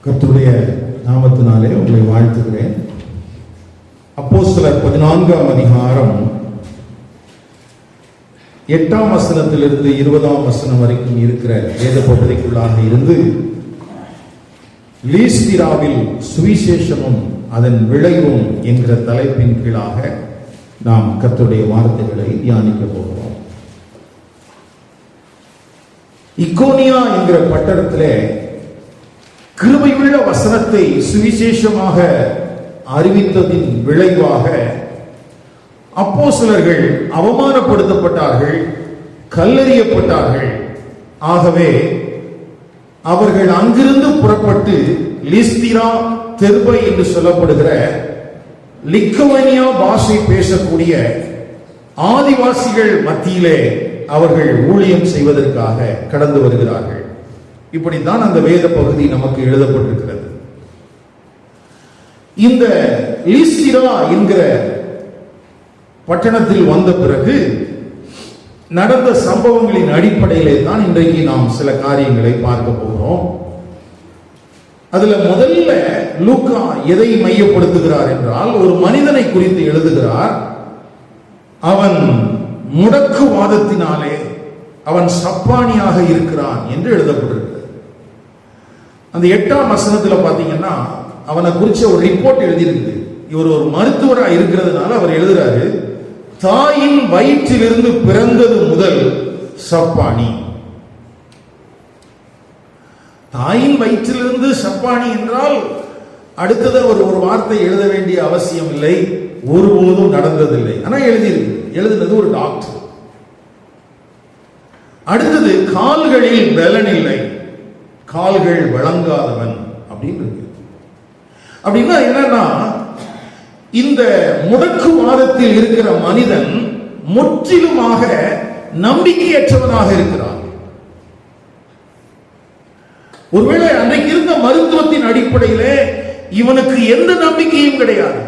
கர்த்தருடைய நாமத்தினாலே உங்களை வாழ்த்துகிறேன். அப்போஸ்தலர் 14ஆம் அதிகாரம் 8ஆம் வசனத்திலிருந்து 20ஆம் வசனம் வரைக்கும் இருக்கிற வேத பகுதிக்குள்ளாக இருந்து லீஸ்திராவில் சுவிசேஷமும் அதன் விளைவும் என்கிற தலைப்பின் கீழாக நாம் கர்த்தருடைய வார்த்தைகளை தியானிக்க போகிறோம். இக்கோனியா என்கிற பட்டணத்திலே கிருபையுள்ள வசனத்தை சுவிசேஷமாக அறிவித்ததின் விளைவாக அப்போஸ்தலர்கள் அவமானப்படுத்தப்பட்டார்கள், கல்லெறியப்பட்டார்கள். ஆகவே அவர்கள் அங்கிருந்து புறப்பட்டு லீஸ்திரா, தெர்பை என்று சொல்லப்படுகிற லிக்கோனியா பாஷை பேசக்கூடிய ஆதிவாசிகள் மத்தியிலே அவர்கள் ஊழியம் செய்வதற்காக கடந்து வருகிறார்கள். இப்படித்தான் அந்த வேத பகுதி நமக்கு எழுதப்பட்டிருக்கிறது. இந்த லீஸ்திரா என்கிற பட்டணத்தில் வந்த பிறகு நடந்த சம்பவங்களின் அடிப்படையிலே தான் இன்றைக்கு நாம் சில காரியங்களை பார்க்க போகிறோம். அதுல முதல்ல லூக்கா எதை மையப்படுத்துகிறார் என்றால், ஒரு மனிதனை குறித்து எழுதுகிறார். அவன் முடக்குவாதத்தினாலே அவன் சப்பானியாக இருக்கிறான் என்று எழுதப்பட்டிருக்கிறது. அந்த 8ஆம் வசனத்துல பாத்தீங்கன்னா அவனை குறிச்ச ஒரு ரிப்போர்ட் எழுதியிருக்கு. இவர் ஒரு மருத்துவராக இருக்கிறதுனால அவர் எழுதுறாரு, தாயின் வயிற்றிலிருந்து பிறந்தது முதல் சப்பானி. தாயின் வயிற்றிலிருந்து சப்பானி என்றால் அடுத்தது அவர் ஒரு வார்த்தை எழுத வேண்டிய அவசியம் இல்லை, ஒருபோதும் நடந்ததில்லை. ஆனா எழுதியிருக்கு, எழுதுனது ஒரு டாக்டர். அடுத்தது கால்களில் பலன் இல்லை, கால்கள் வழங்காதவன் அப்படின்னு இருக்கு. அப்படின்னா என்னன்னா, இந்த முடக்குவாதத்தில் இருக்கிற மனிதன் முற்றிலுமாக நம்பிக்கையற்றவனாக இருக்கிறான். ஒருவேளை அன்றைக்கு இருந்த மருத்துவத்தின் அடிப்படையிலே இவனுக்கு எந்த நம்பிக்கையும் கிடையாது.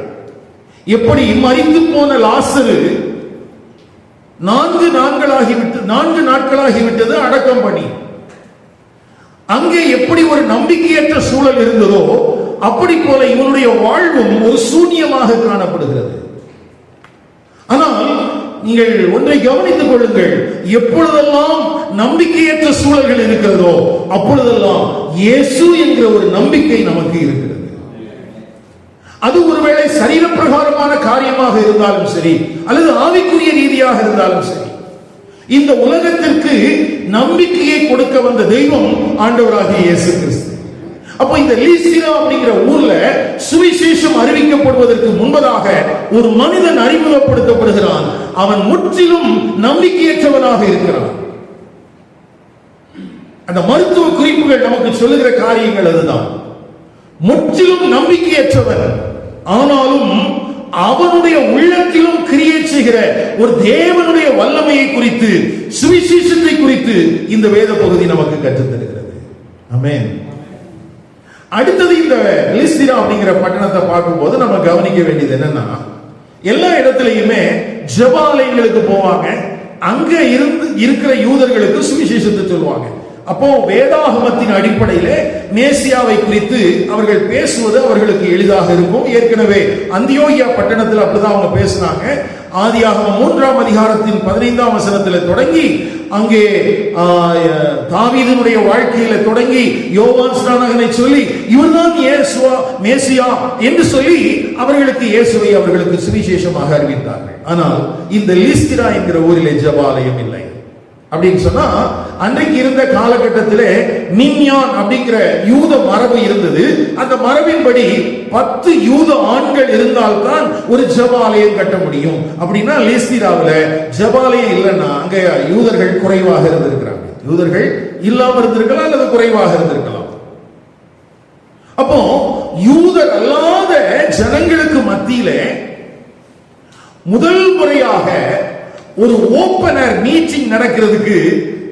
எப்படி மரித்து போன லாசரு 4 நாட்களாகிவிட்டது அடக்கம் பண்ணி, அங்கே எப்படி ஒரு நம்பிக்கையற்ற சூழல் இருந்ததோ அப்படி போல இவனுடைய வாழ்வும் ஒரு சூன்யமாக காணப்படுகிறது. ஆனால் நீங்கள் ஒன்றை கவனித்துக் கொள்ளுங்கள், எப்பொழுதெல்லாம் நம்பிக்கையற்ற சூழல்கள் இருக்கிறதோ அப்பொழுதெல்லாம் இயேசு என்கிற ஒரு நம்பிக்கை நமக்கு இருக்கிறது. அது ஒருவேளை சரீர பிரகாரமான காரியமாக இருந்தாலும் சரி, அல்லது ஆவிக்குரிய ரீதியாக இருந்தாலும் சரி, இந்த உலகத்திற்கு நம்பிக்கையை கொடுக்க வந்த தெய்வம் ஆண்டவராகிய இயேசு கிறிஸ்து. அப்போ இந்த லீஸ்திரா அப்படிங்கிற ஊர்ல சுவிசேஷம் அறிவிக்கப்படுவதற்கு முன்பதாக ஒரு மனிதன் அறிமுகப்படுத்தப்படுகிறான். அவன் முற்றிலும் நம்பிக்கையற்றவனாக இருக்கிறான். அந்த மருத்துவ குறிப்புகள் நமக்கு சொல்லுகிற காரியங்கள் அதுதான். முற்றிலும் நம்பிக்கையற்றவன், ஆனாலும் அவனுடைய உள்ளத்திலும் கிரியை செய்கிற ஒரு தேவனுடைய வல்லமையை குறித்து, சுவிசேஷத்தை குறித்து இந்த வேத பகுதி நமக்கு கற்றுத் தருகிறது. ஆமென். அடுத்தது இந்த லீஸ்திரா அப்படிங்கிற பட்டணத்தை பார்க்கும்போது நம்ம கவனிக்க வேண்டியது என்னன்னா, எல்லா இடத்துலையுமே ஜெபாலயங்களுக்கு போவாங்க, அங்க இருந்து இருக்கிற யூதர்களுக்கு சுவிசேஷத்தை சொல்லுவாங்க. அப்போ வேதாகமத்தின் அடிப்படையிலே மேசியாவை குறித்து அவர்கள் பேசுவது அவர்களுக்கு எளிதாக இருக்கும். ஏற்கனவே அந்தியோகியா பட்டணத்தில் அப்படிதான் அவங்க பேசினாங்க. ஆதியாகமம் 3ஆம் அதிகாரத்தின் 15ஆம் வசனத்தில் தொடங்கி அங்கே தாவீதினுடைய வாழ்க்கையில தொடங்கி யோவான் ஸ்நானகனை சொல்லி இவர்தான் இயேசுவா மேசியா என்று சொல்லி அவர்களுக்கு இயேசுவை அவர்களுக்கு சுவிசேஷமாக அறிவித்தார்கள். ஆனால் இந்த லீஸ்திரா என்கிற ஊரிலே ஜெபாலயம் இல்லை. அப்படின்னு சொன்னா, அன்றைக்கு இருந்த காலகட்டத்திலே மின்யான் அப்படிங்கிற யூத மரபு இருந்தது. அந்த மரபின்படி 10 யூத ஆண்கள் இருந்தால்தான் ஒரு ஜெபாலயம் கட்ட முடியும். அப்படின்னா லீஸ்திராவில் ஜெபாலயம் இல்லைன்னா அங்க யூதர்கள் குறைவாக இருந்திருக்கிறாங்க. யூதர்கள் இல்லாம இருந்திருக்கலாம் அல்லது குறைவாக இருந்திருக்கலாம். அப்போ யூதர் அல்லாத ஜனங்களுக்கு மத்தியிலே முதல் முறையாக ஒரு ஓபனர் மீட்டிங்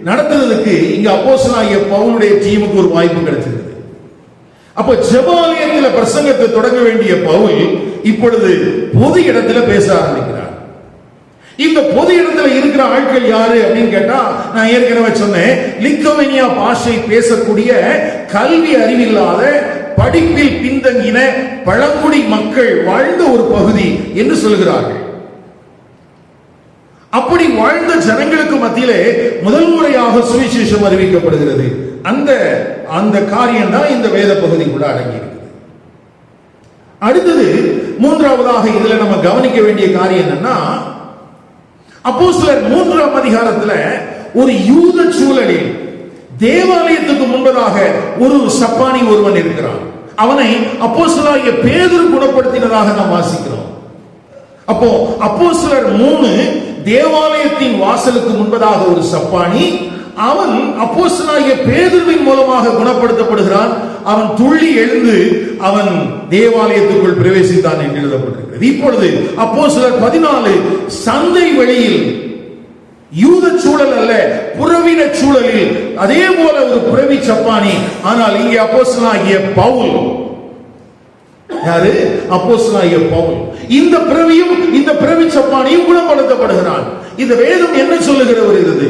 நடத்துறதுக்கு இங்க அப்போஸ்தலனாகிய பவுலுடைய டீமுக்கு ஒரு வாய்ப்பு கிடைச்சிருக்கு. அப்ப ஜெபாலயத்தில் பிரசங்கத்தை தொடங்க வேண்டிய பவுல் இப்பொழுது பொது இடத்துல பேச ஆரம்பிக்கிறார். இந்த பொது இடத்துல இருக்கிற ஆட்கள் யாரு அப்படின்னு கேட்டா, நான் ஏற்கனவே சொன்னேன், லிக்கோனியா பாஷை பேசக்கூடிய கல்வி அறிவில்லாத படிப்பில் பின்தங்கின பழங்குடி மக்கள் வாழ்ந்த ஒரு பகுதி என்று சொல்கிறார்கள். அப்படி வாழ்ந்த ஜனங்களுக்கு மத்தியிலே முதல் முறையாக சுவிசேஷம் அறிவிக்கப்படுகிறது. அந்த காரியம் தான் இந்த வேத பகுதி கூட அடங்கி இருக்குது. அடுத்தது மூன்றாவதாக இதுல நம்ம கவனிக்க வேண்டிய காரியம் என்னன்னா, அப்போஸ்தலர் 3ஆம் அதிகாரத்துல ஒரு யூத சூழலில் தேவாலயத்துக்கு முன்பதாக ஒரு சப்பானி ஒருவன் இருக்கிறான். அவனை அப்போஸ்தலராகிய பேதுரு குணப்படுத்தினதாக நாம் வாசிக்கிறோம். அப்போ அப்போஸ்தலர் 3 தேவாலயத்தின் வாசலுக்கு முன்பதாக ஒரு சப்பானி, அவன் அப்போஸ்தலனாகிய பேதுருவின் மூலமாக குணப்படுத்தப்படுகிறான். அவன் துள்ளி எழுந்து அவன் தேவாலயத்துக்குள் பிரவேசித்தான் என்று எழுதப்பட்டிருக்கிறது. இப்பொழுது அப்போஸ்தலர் 14 சந்தை வெளியில், யூத சூழல் அல்ல, புறவின சூழலில் அதே போல ஒரு புறவி சப்பானி. ஆனால் இங்கே அப்போஸ்தலனாகிய பவுல், யாரு? அப்போஸ்தலனாகிய பவுல். இந்த பிறவியும் இந்த பிறவி சப்பானியும் குணப்படுத்தப்படுகிறான். இந்த வேதம் என்ன சொல்லுகிற வருகிறது?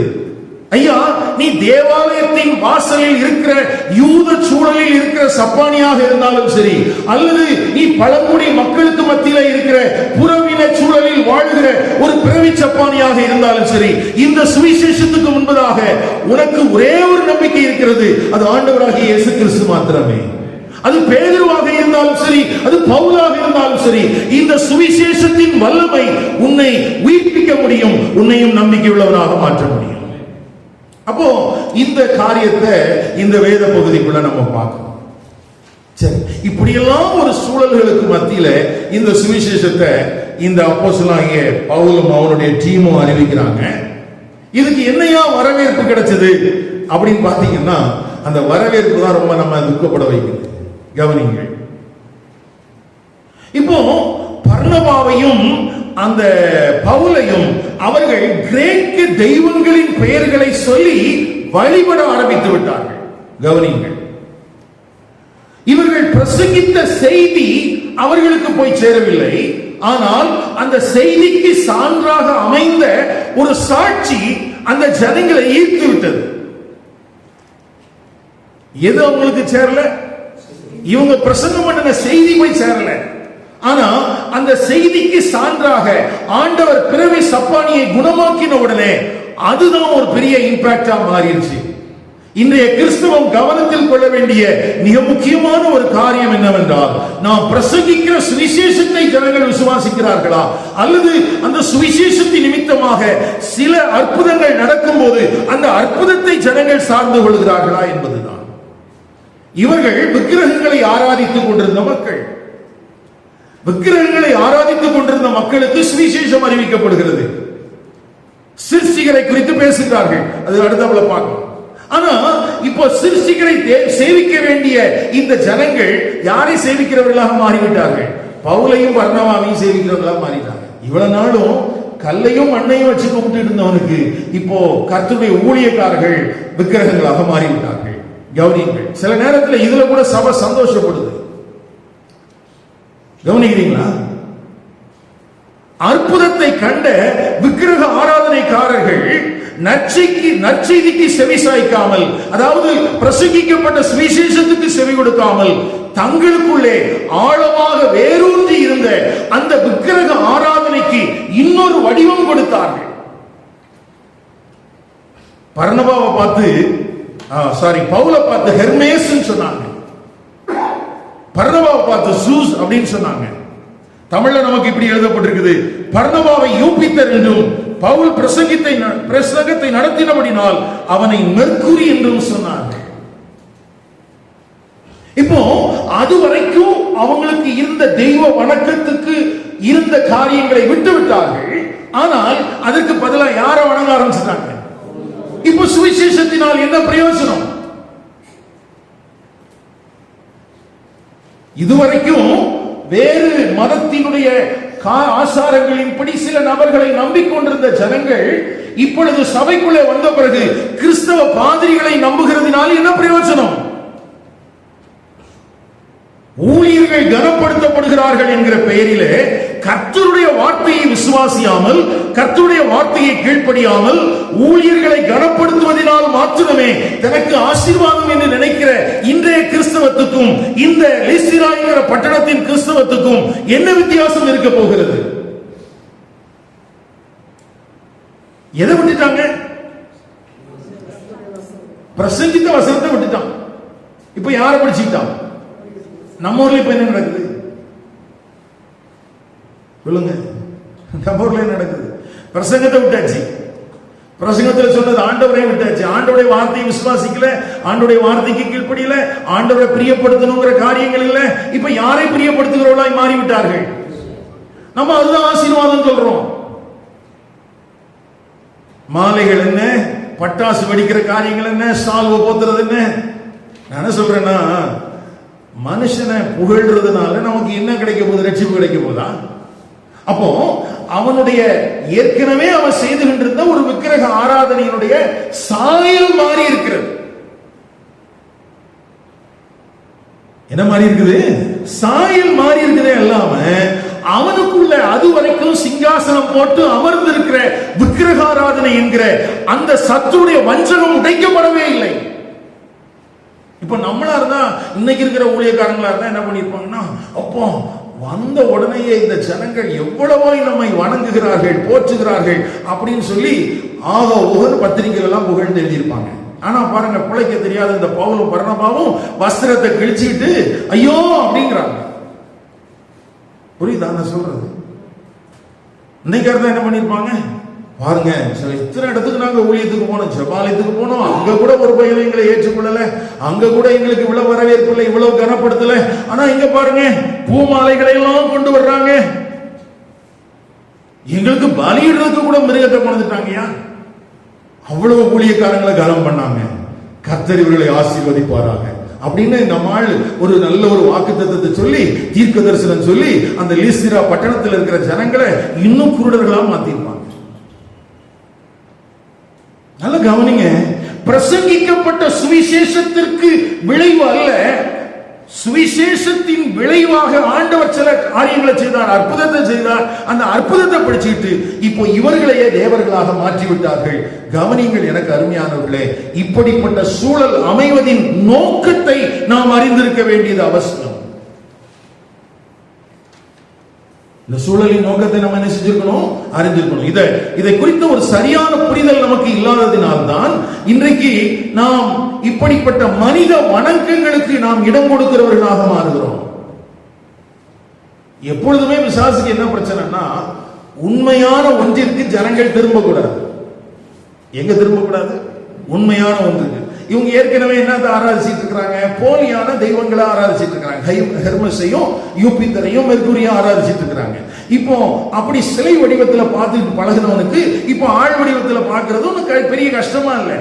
ஐயா, நீ தேவாலயத்தின் வாசலில் இருக்கிற யூத சூழலில் இருக்கிற சப்பானியாக இருந்தாலும் சரி, அல்லது நீ பழங்குடி மக்களுக்கு மத்தியில இருக்கிற புறவின சூழலில் வாழ்கிற ஒரு பிறவி சப்பானியாக இருந்தாலும் சரி, இந்த சுவிசேஷத்துக்கு முன்பதாக உனக்கு ஒரே ஒரு நம்பிக்கை இருக்கிறது. அது ஆண்டவராகிய இயேசு கிறிஸ்து மாத்திரமே. அது பேதுருவாக இருந்தாலும் சரி, அது பவுலாக இருந்தாலும் சரி, இந்த சுவிசேஷத்தின் வல்லமை உன்னை உயிர்ப்பிக்க முடியும், உன்னையும் நம்பிக்கை உள்ளவராக மாற்ற முடியும். அப்போ இந்த காரியத்தை இந்த வேத பகுதிக்குள்ள நம்ம பார்க்கணும். சரி, இப்படியெல்லாம் ஒரு சூழல்களுக்கு மத்தியில இந்த சுவிசேஷத்தை இந்த அப்போஸ்தலனாகிய பவுலும் அவனுடைய டீமும் அறிவிக்கிறாங்க. இதுக்கு என்னையா வரவேற்பு கிடைச்சது அப்படின்னு பாத்தீங்கன்னா, அந்த வரவேற்பு தான் ரொம்ப நம்ம துக்கப்பட வைக்குது. கவனிங்கள். இப்போ பர்னபாவையும் அந்த பவுலையும் அவர்கள் கிரேக்க தெய்வங்களின் பெயர்களை சொல்லி வழிபட ஆரம்பித்து விட்டார்கள். கவனிங்கள். இவர்கள் பிரசங்கித்த செய்தி அவர்களுக்கு போய் சேரவில்லை. ஆனால் அந்த செய்திக்கு சான்றாக அமைந்த ஒரு சாட்சி அந்த ஜனங்களை ஈர்த்து விட்டது. எது அவங்களுக்கு சேரல? இவங்க பிரசங்கம் பண்ணின செய்தி போய் சேரல. ஆனா அந்த செய்திக்கு சான்றாக ஆண்டவர் பிறவி சப்பானியை குணமாக்கின உடனே அதுதான் ஒரு பெரிய இம்பாக்டா மாறிடுச்சு. இன்றைய கிறிஸ்தவம் கவனத்தில் கொள்ள வேண்டிய மிக முக்கியமான ஒரு காரியம் என்னவென்றால், நாம் பிரசங்கிக்கிற சுவிசேஷத்தை ஜனங்கள் விசுவாசிக்கிறார்களா, அல்லது அந்த சுவிசேஷத்தின் நிமித்தமாக சில அற்புதங்கள் நடக்கும் போது அந்த அற்புதத்தை ஜனங்கள் சார்ந்து கொள்கிறார்களா என்பதுதான். இவர்கள் விக்கிரகங்களை ஆராதித்துக் கொண்டிருந்த மக்கள். விக்கிரகங்களை ஆராதித்துக் கொண்டிருந்த மக்களுக்கு சுவிசேஷம் அறிவிக்கப்படுகிறது. சிருஷ்டிகரை குறித்து பேசுகிறார்கள். அது அடுத்தவள பார்க்கலாம். ஆனா இப்போ சிருஷ்டிகரை சேவிக்க வேண்டிய இந்த ஜனங்கள் யாரை சேவிக்கிறவர்களாக மாறிவிட்டார்கள்? பவுலையும் பர்னபாவையும் சேவிக்கிறவர்களாக மாறிட்டாங்க. இவ்வளவு நாளும் கல்லையும் மண்ணையும் வச்சு கும்பிட்டு இருந்தவனுக்கு இப்போ கர்த்தருடைய ஊழியக்காரர்கள் விக்கிரகங்களாக மாறிவிட்டார்கள். கவனிங்கள். சில நேரத்தில் இதுல கூட சபை சந்தோஷப்படுது. கவனிக்கிறீங்களா? அற்புதத்தை கண்ட விக்கிரக ஆராதனைக்காரர்கள் நற்செய்திக்கு செவி சாய்க்காமல், அதாவது பிரசங்கிக்கப்பட்ட சுவிசேஷத்துக்கு செவி கொடுக்காமல், தங்களுக்குள்ளே ஆழமாக வேரூன்றி இருந்த அந்த விக்கிரக ஆராதனைக்கு இன்னொரு வடிவம் கொடுத்தார்கள். பர்னபாவை பார்த்து பவுலை பார்த்து ஹெர்மேஸ் சொன்னாங்க, பர்னபாவை பார்த்து ஜூஸ் அப்படின்னு சொன்னாங்க. தமிழ்ல நமக்கு இப்படி எழுதப்பட்டிருக்குது, பர்னபாவை யூபித்தர் என்றும் பவுல் பிரசங்கத்தை நடத்தினபடினால் அவனை மெர்க்குரி என்றும் சொன்னாங்க. இப்போ அதுவரைக்கும் அவங்களுக்கு இருந்த தெய்வ வணக்கத்துக்கு இருந்த காரியங்களை விட்டு விட்டார்கள். ஆனால் அதற்கு பதிலாக யாரை வணங்க ஆரம்பிச்சிட்டாங்க? இப்போ சுவிசேஷத்தினால் என்ன பிரயோஜனம்? இதுவரைக்கும் வேறு மதத்தினுடைய ஆசாரங்களின்படி சில நபர்களை நம்பிக்கொண்டிருந்த ஜனங்கள் இப்பொழுது சபைக்குள்ளே வந்த பிறகு கிறிஸ்தவ பாதிரிகளை நம்புகிறதுனால என்ன பிரயோஜனம்? ஊழியர்கள் கனப்படுத்தப்படுகிறார்கள் என்கிற பெயரிலே கர்த்தருடைய வார்த்தையை விசுவாசியாமல், கர்த்தருடைய வார்த்தையை கீழ்ப்படியாமல், ஊழியர்களை கனப்படுத்துவதனால் மாத்திரமே தனக்கு ஆசீர்வாதம் என்று நினைக்கிற இன்றைய கிறிஸ்தவத்துக்கும் இந்த லீஸ்திரா என்கிற பட்டணத்தின் கிறிஸ்தவத்துக்கும் என்ன வித்தியாசம் இருக்க போகிறது? எதை விட்டுட்டாங்க? பிரசங்கித்த வசனத்தை விட்டுட்டான். இப்ப யார படிச்சுட்டான்? நம்ம ஊர்ல இப்ப என்ன நடக்குது சொல்லுங்க? நம்ம ஊர்ல என்ன நடக்குது? பிரசங்கத்தை விட்டாச்சு. பிரசங்கத்தில் சொன்னது ஆண்டவரை விட்டாச்சு. ஆண்டவருடைய வார்த்தையை விசுவாசிக்கல, ஆண்டவருடைய வார்த்தைக்கு கீழ்ப்படியல, ஆண்டவரை பிரியப்படுத்தணுங்கிற காரியங்கள் இல்ல. இப்ப யாரை பிரியப்படுத்துகிறவர்களாய் மாறிவிட்டார்கள். நம்ம அதுதான் ஆசீர்வாதம் சொல்றோம். மாலைகள் என்ன, பட்டாசு வெடிக்கிற காரியங்கள் என்ன, சால்வை போத்துறது என்ன. நான் என்ன சொல்றேன்னா, மனுஷனை புகழ்றதுனால நமக்கு என்ன கிடைக்க போகுது? ரட்சிப்பு கிடைக்க போதா? அப்போ அவனுடைய ஏற்கனவே அவன் செய்து கொண்டிருந்த ஒரு விக்கிரக ஆராதனையினுடைய சாயல் மாறி இருக்கிறது. என்ன மாறி இருக்குது? சாயல் மாறி இருக்குதே இல்லாம அவனுக்குள்ள அது வரைக்கும் சிங்காசனம் போட்டு அமர்ந்திருக்கிற விக்கிரகாராதனை என்கிற அந்த சத்துடைய வஞ்சகம் உடைக்கப்படவே இல்லை. இப்ப நம்மளா இருந்தா, இன்னைக்கு இருக்கிற ஊழியக்காரங்களா இருந்தா என்ன பண்ணிருப்பாங்கன்னா, அப்போ வந்த உடனேயே இந்த ஜனங்கள் எவ்வளவோ நம்மை வணங்குகிறார்கள், போற்றுகிறார்கள் அப்படின்னு சொல்லி ஆக ஒவ்வொரு பத்திரிகைகள் எல்லாம் புகழ்ந்து எழுதியிருப்பாங்க. ஆனா பாருங்க, பிழைக்க தெரியாத இந்த பவுலும் பர்னபாவும் வஸ்திரத்தை கிழிச்சுக்கிட்டு ஐயோ அப்படிங்கிறாங்க. புரியுதா நான் சொல்றது? இன்னைக்கு என்ன பண்ணிருப்பாங்க பாருங்க, இத்தனை இடத்துக்கு நாங்க ஊழியத்துக்கு போனோம், ஜெபாலயத்துக்கு போனோம், அங்க கூட ஒரு பையன் எங்களை ஏற்றுக்கொள்ளல, அங்க கூட எங்களுக்கு இவ்வளவு வரவேற்பு இல்லை, இவ்வளவு கனப்படுத்தல. ஆனா இங்க பாருங்க, பூ மாலைகளை எல்லாம் கொண்டு வர்றாங்க, எங்களுக்கு பலியிடுறதுக்கு கூட மிருகத்தை கொண்டுட்டாங்கயா. அவ்வளவு ஊழியக்காரங்களை கனம் பண்ணாங்க. கர்த்தர் இவர்களை ஆசீர்வதிப்பாராக அப்படின்னு நம்மால் ஒரு நல்ல ஒரு வாக்குத்தத்தத்தை சொல்லி, தீர்க்க தரிசனம் சொல்லி அந்த லீஸ்திரா பட்டணத்தில் இருக்கிற ஜனங்களை இன்னும் குருடர்களா மாத்திருப்பாங்க. நல்ல கவனிங்க, பிரசங்கிக்கப்பட்ட சுவிசேஷத்திற்கு விளைவு அல்ல, சுவிசேஷத்தின் விளைவாக ஆண்டவர் சில காரியங்களை செய்தார், அற்புதத்தை செய்தார். அந்த அற்புதத்தை படிச்சுட்டு இப்போ இவர்களையே தேவர்களாக மாற்றிவிட்டார்கள். கவனிங்கள் எனக்கு அருமையானவர்களே, இப்படிப்பட்ட சூழல் அமைவதின் நோக்கத்தை நாம் அறிந்திருக்க வேண்டியது அவசியம். இந்த சூழலின் நோக்கத்தை நம்ம என்ன செஞ்சிருக்கணும்? அறிஞ்சிருக்கணும். இதை குறித்த ஒரு சரியான புரிதல் நமக்கு இல்லாததினால்தான் இன்றைக்கு நாம் இப்படிப்பட்ட மனித வணக்கங்களுக்கு நாம் இடம் கொடுக்கிறவர்களாக மாறுகிறோம். எப்பொழுதுமே விசுவாசிக்கு என்ன பிரச்சனைனா, உண்மையான ஒன்றிற்கு ஜனங்கள் திரும்பக்கூடாது. எங்க திரும்பக்கூடாது? உண்மையான ஒன்றுக்கு. இவங்க ஏற்கனவே என்னத்தை ஆராதிச்சிட்டு இருக்கிறாங்க? போலியான தெய்வங்களை ஆராதிச்சிட்டு இருக்காங்க. ஹெர்மஸையும் யூபித்தரையும் மெர்க்குரியும் ஆராதிச்சிட்டு இருக்கிறாங்க. இப்போ அப்படி சிலை வடிவத்தில் பார்த்துட்டு பழகினவனுக்கு இப்போ ஆள் வடிவத்தில் பார்க்கறது ஒன்றும் பெரிய கஷ்டமா இல்லை.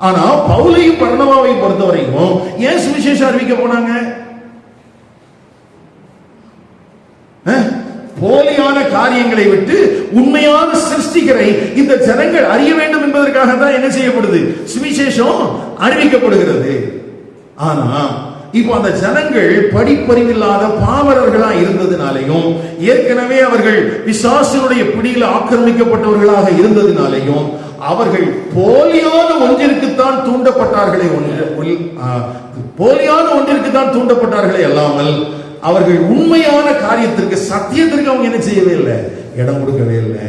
ஆனா பவுலையும் பர்னபாவை பொறுத்த வரைக்கும் ஏன் சுவிசேஷம் அறிவிக்க போனாங்க? போலியான காரியங்களை விட்டு உண்மையான சிருஷ்டிகரை இந்த ஜனங்கள் அறிய வேண்டும் என்பதற்காக தான் என்ன செய்யப்படுது? சுவிசேஷம் அறிவிக்கப்படுகிறது. ஆனா இப்போ அந்த ஜனங்கள் படிப்பறிவில்லாத பாமரர்களா இருந்ததினாலையும், ஏற்கனவே அவர்கள் பிசாசினுடைய பிடியில் ஆக்கிரமிக்கப்பட்டவர்களாக இருந்ததினாலையும் அவர்கள் போலியான ஒன்றிற்குத்தான் தூண்டப்பட்டார்களே, போலியான ஒன்றிற்குத்தான் தூண்டப்பட்டார்களே அல்லாமல் அவர்கள் உண்மையான காரியத்திற்கு, சத்தியத்திற்கு அவங்க என்ன செய்யவே இல்லை, இடம் கொடுக்கவே இல்லை.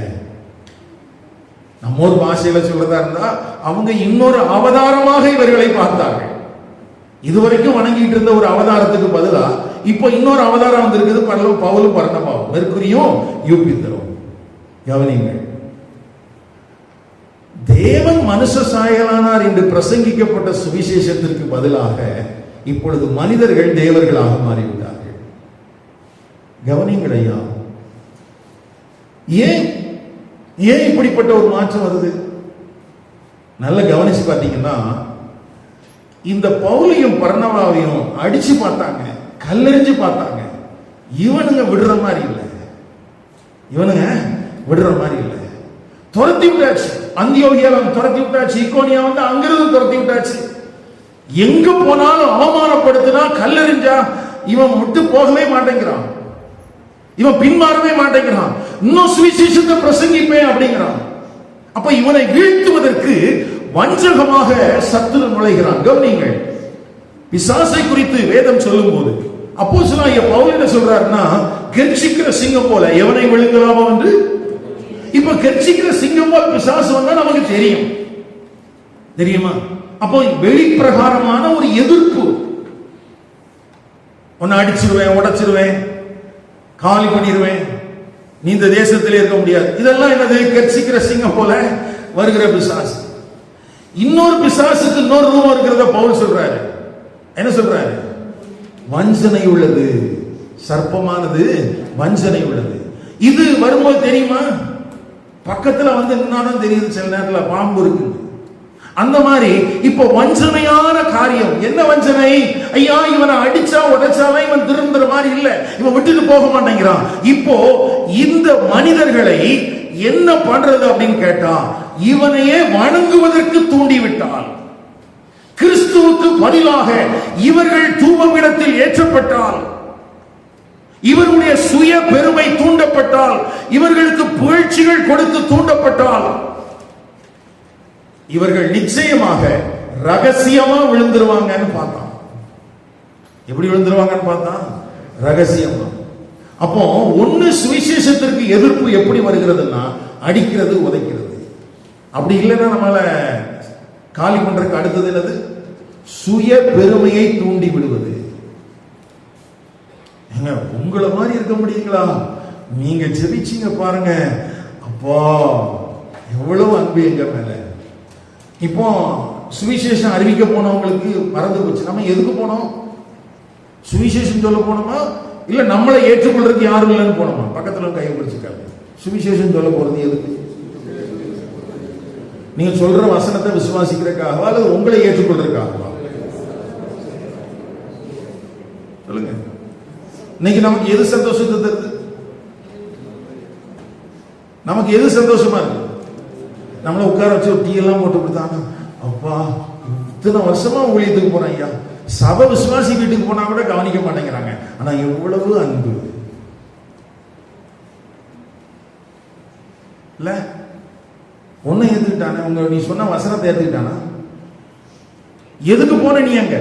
நம்ம ஒரு பாஷையில சொல்லதா இருந்தா, அவங்க இன்னொரு அவதாரமாக இவர்களை பார்த்தார்கள். இதுவரைக்கும் வணங்கிட்டு இருந்த ஒரு அவதாரத்துக்கு பதிலா இப்போ இன்னொரு அவதாரம் வந்திருக்குது. பவுலும் பர்னபாவும், மெர்க்குரியும் யூபித்தரும். கவனிங்கள், தேவன் மனுஷ சாயலானார் என்று பிரசங்கிக்கப்பட்ட சுவிசேஷத்திற்கு பதிலாக இப்பொழுது மனிதர்கள் தேவர்களாக மாறிவிட்டார்கள். கவனிங்கள் ஐயா, ஏன் இப்படிப்பட்ட ஒரு மாற்றம் வருது? நல்ல கவனிச்சு பார்த்தீங்கன்னா, இந்த பவுலையும் பர்னபாவையும் அடிச்சு பார்த்தாங்க, கல்லெறிஞ்சு பார்த்தாங்க. இவனுங்க விடுற மாதிரி இல்லை, துரத்தி விட்டாச்சு. அந்தியோகியால துரத்தி விட்டாச்சு, இக்கோனியா வந்து அங்கிருந்து துரத்தி விட்டாச்சு. எங்க போனாலும் அவமானப்படுத்தினா, கல்லெறிஞ்சா இவன் விட்டு போகவே மாட்டேங்கிறான். இவன் பின்மாறவே மாட்டேங்கிறான். இன்னும் சுவிசேஷத்தை பிரசங்கிப்பேன் அப்படிங்கிறான். அப்ப இவனை வீழ்த்துவதற்கு வஞ்சகமாக சத்துரு நுழைகிறான். கவனிங்கள், பிசாசை குறித்து வேதம் சொல்லும் போது அப்போஸ்தலனாகிய பவுல் என்ன சொல்றாருன்னா, கெர்ச்சிக்கிற சிங்கம் போல எவனை விழுங்கலாமோ என்று. இப்ப கெர்ச்சிக்கிற சிங்கம் போல பிசாசு வந்தா நமக்கு தெரியும், தெரியுமா? அப்போ வெளிப்பிரகாரமான ஒரு எதிர்ப்பு, உன்னை அடிச்சிருவேன், உடைச்சிருவேன், காலி பண்ணிடுவேன், நீ இந்த தேசத்திலே இருக்க முடியாது, இதெல்லாம் என்னது? கெர்ச்சிக்கிற சிங்கம் போல வருகிற பிசாசு. இன்னொரு பிசாசுக்கு இன்னொரு ரூபம் இருக்கிறத பவுல் சொல்றாரு. என்ன சொல்றாரு? வஞ்சனை உள்ளது, சர்ப்பமானது வஞ்சனை உள்ளது. இது வரும்போது தெரியுமா? பக்கத்துல வந்து நின்னாலும் தெரியுது, சில நேரத்தில் பாம்பு இருக்கு. அந்த மாதிரி இப்போ வஞ்சனையான காரியம். என்ன வஞ்சனை? ஐயா, இவனை அடிச்சா உடைச்சாலும் இவன் திரும்புற மாதிரி இல்ல, இவன் விட்டுட்டு போக மாட்டேங்கிறான். இப்போ இந்த மனிதர்களை என்ன பண்றது அப்படின்னு கேட்டா, இவனையே வணங்குவதற்கு தூண்டிவிட்டால், கிறிஸ்துவுக்கு பதிலாக இவர்கள் தூபபீடத்தில் ஏற்றப்பட்டால், இவர்களுடைய சுய பெருமை தூண்டப்பட்டால், இவர்களுக்கு புகழ்ச்சிகள் கொடுத்து தூண்டப்பட்டால், இவர்கள் நிச்சயமாக ரகசியமா விழுந்துருவாங்கன்னு பார்த்தான். எப்படி விழுந்துருவாங்கன்னு பார்த்தான்? ரகசியமா. அப்போ ஒன்னு சுவிசேஷத்திற்கு எதிர்ப்பு எப்படி வருகிறதுன்னா, அடிக்கிறது, உதைக்கிறது. அப்படி இல்லைன்னா நம்மள காலி பண்றதுக்கு அடுத்தது என்னது? சுய பெருமையை தூண்டி விடுவது. உங்களை மாதிரி இருக்க முடியுங்களா? நீங்க ஜெபிச்சீங்க பாருங்க, அப்பா எவ்வளவு அன்பு எங்க மேல. இப்போ சுவிசேஷம் அறிவிக்க போனவங்களுக்கு மறந்து போச்சு, நம்ம எதுக்கு போனோம்? சுவிசேஷம் சொல்ல போனோமா, இல்ல நம்மளை ஏற்றுக்கொள்றதுக்கு யாரும் இல்லைன்னு போனோமா? பக்கத்துல கை பிடிச்சிருக்காங்க. சுவிசேஷம் சொல்ல போறது எதுக்கு? நீங்க சொல்ற வசனத்தை விசுவாசிக்கிறதுக்காகவா அல்லது உங்களை ஏற்றுக்கொள்றதுக்காகவா? சொல்லுங்க. இன்னைக்கு நமக்கு எது சந்தோஷத்தை தருது? நமக்கு எது சந்தோஷமா இருக்கு? நம்மள உட்கார வச்சு ஒரு டீ எல்லாம் போட்டு கொடுத்தாங்க, அப்பா இத்தனை வருஷமா ஊழியத்துக்கு போறேன் ஐயா, சபை விசுவாசி வீட்டுக்கு போனா கூட கவனிக்க மாட்டேங்கிறாங்க, ஆனா எவ்வளவு அன்பு இல்ல. ஒன்னும் ஏத்துக்கிட்டானே, உங்க நீ சொன்ன வசனத்தை ஏத்துக்கிட்டானா? எதுக்கு போன நீ அங்க?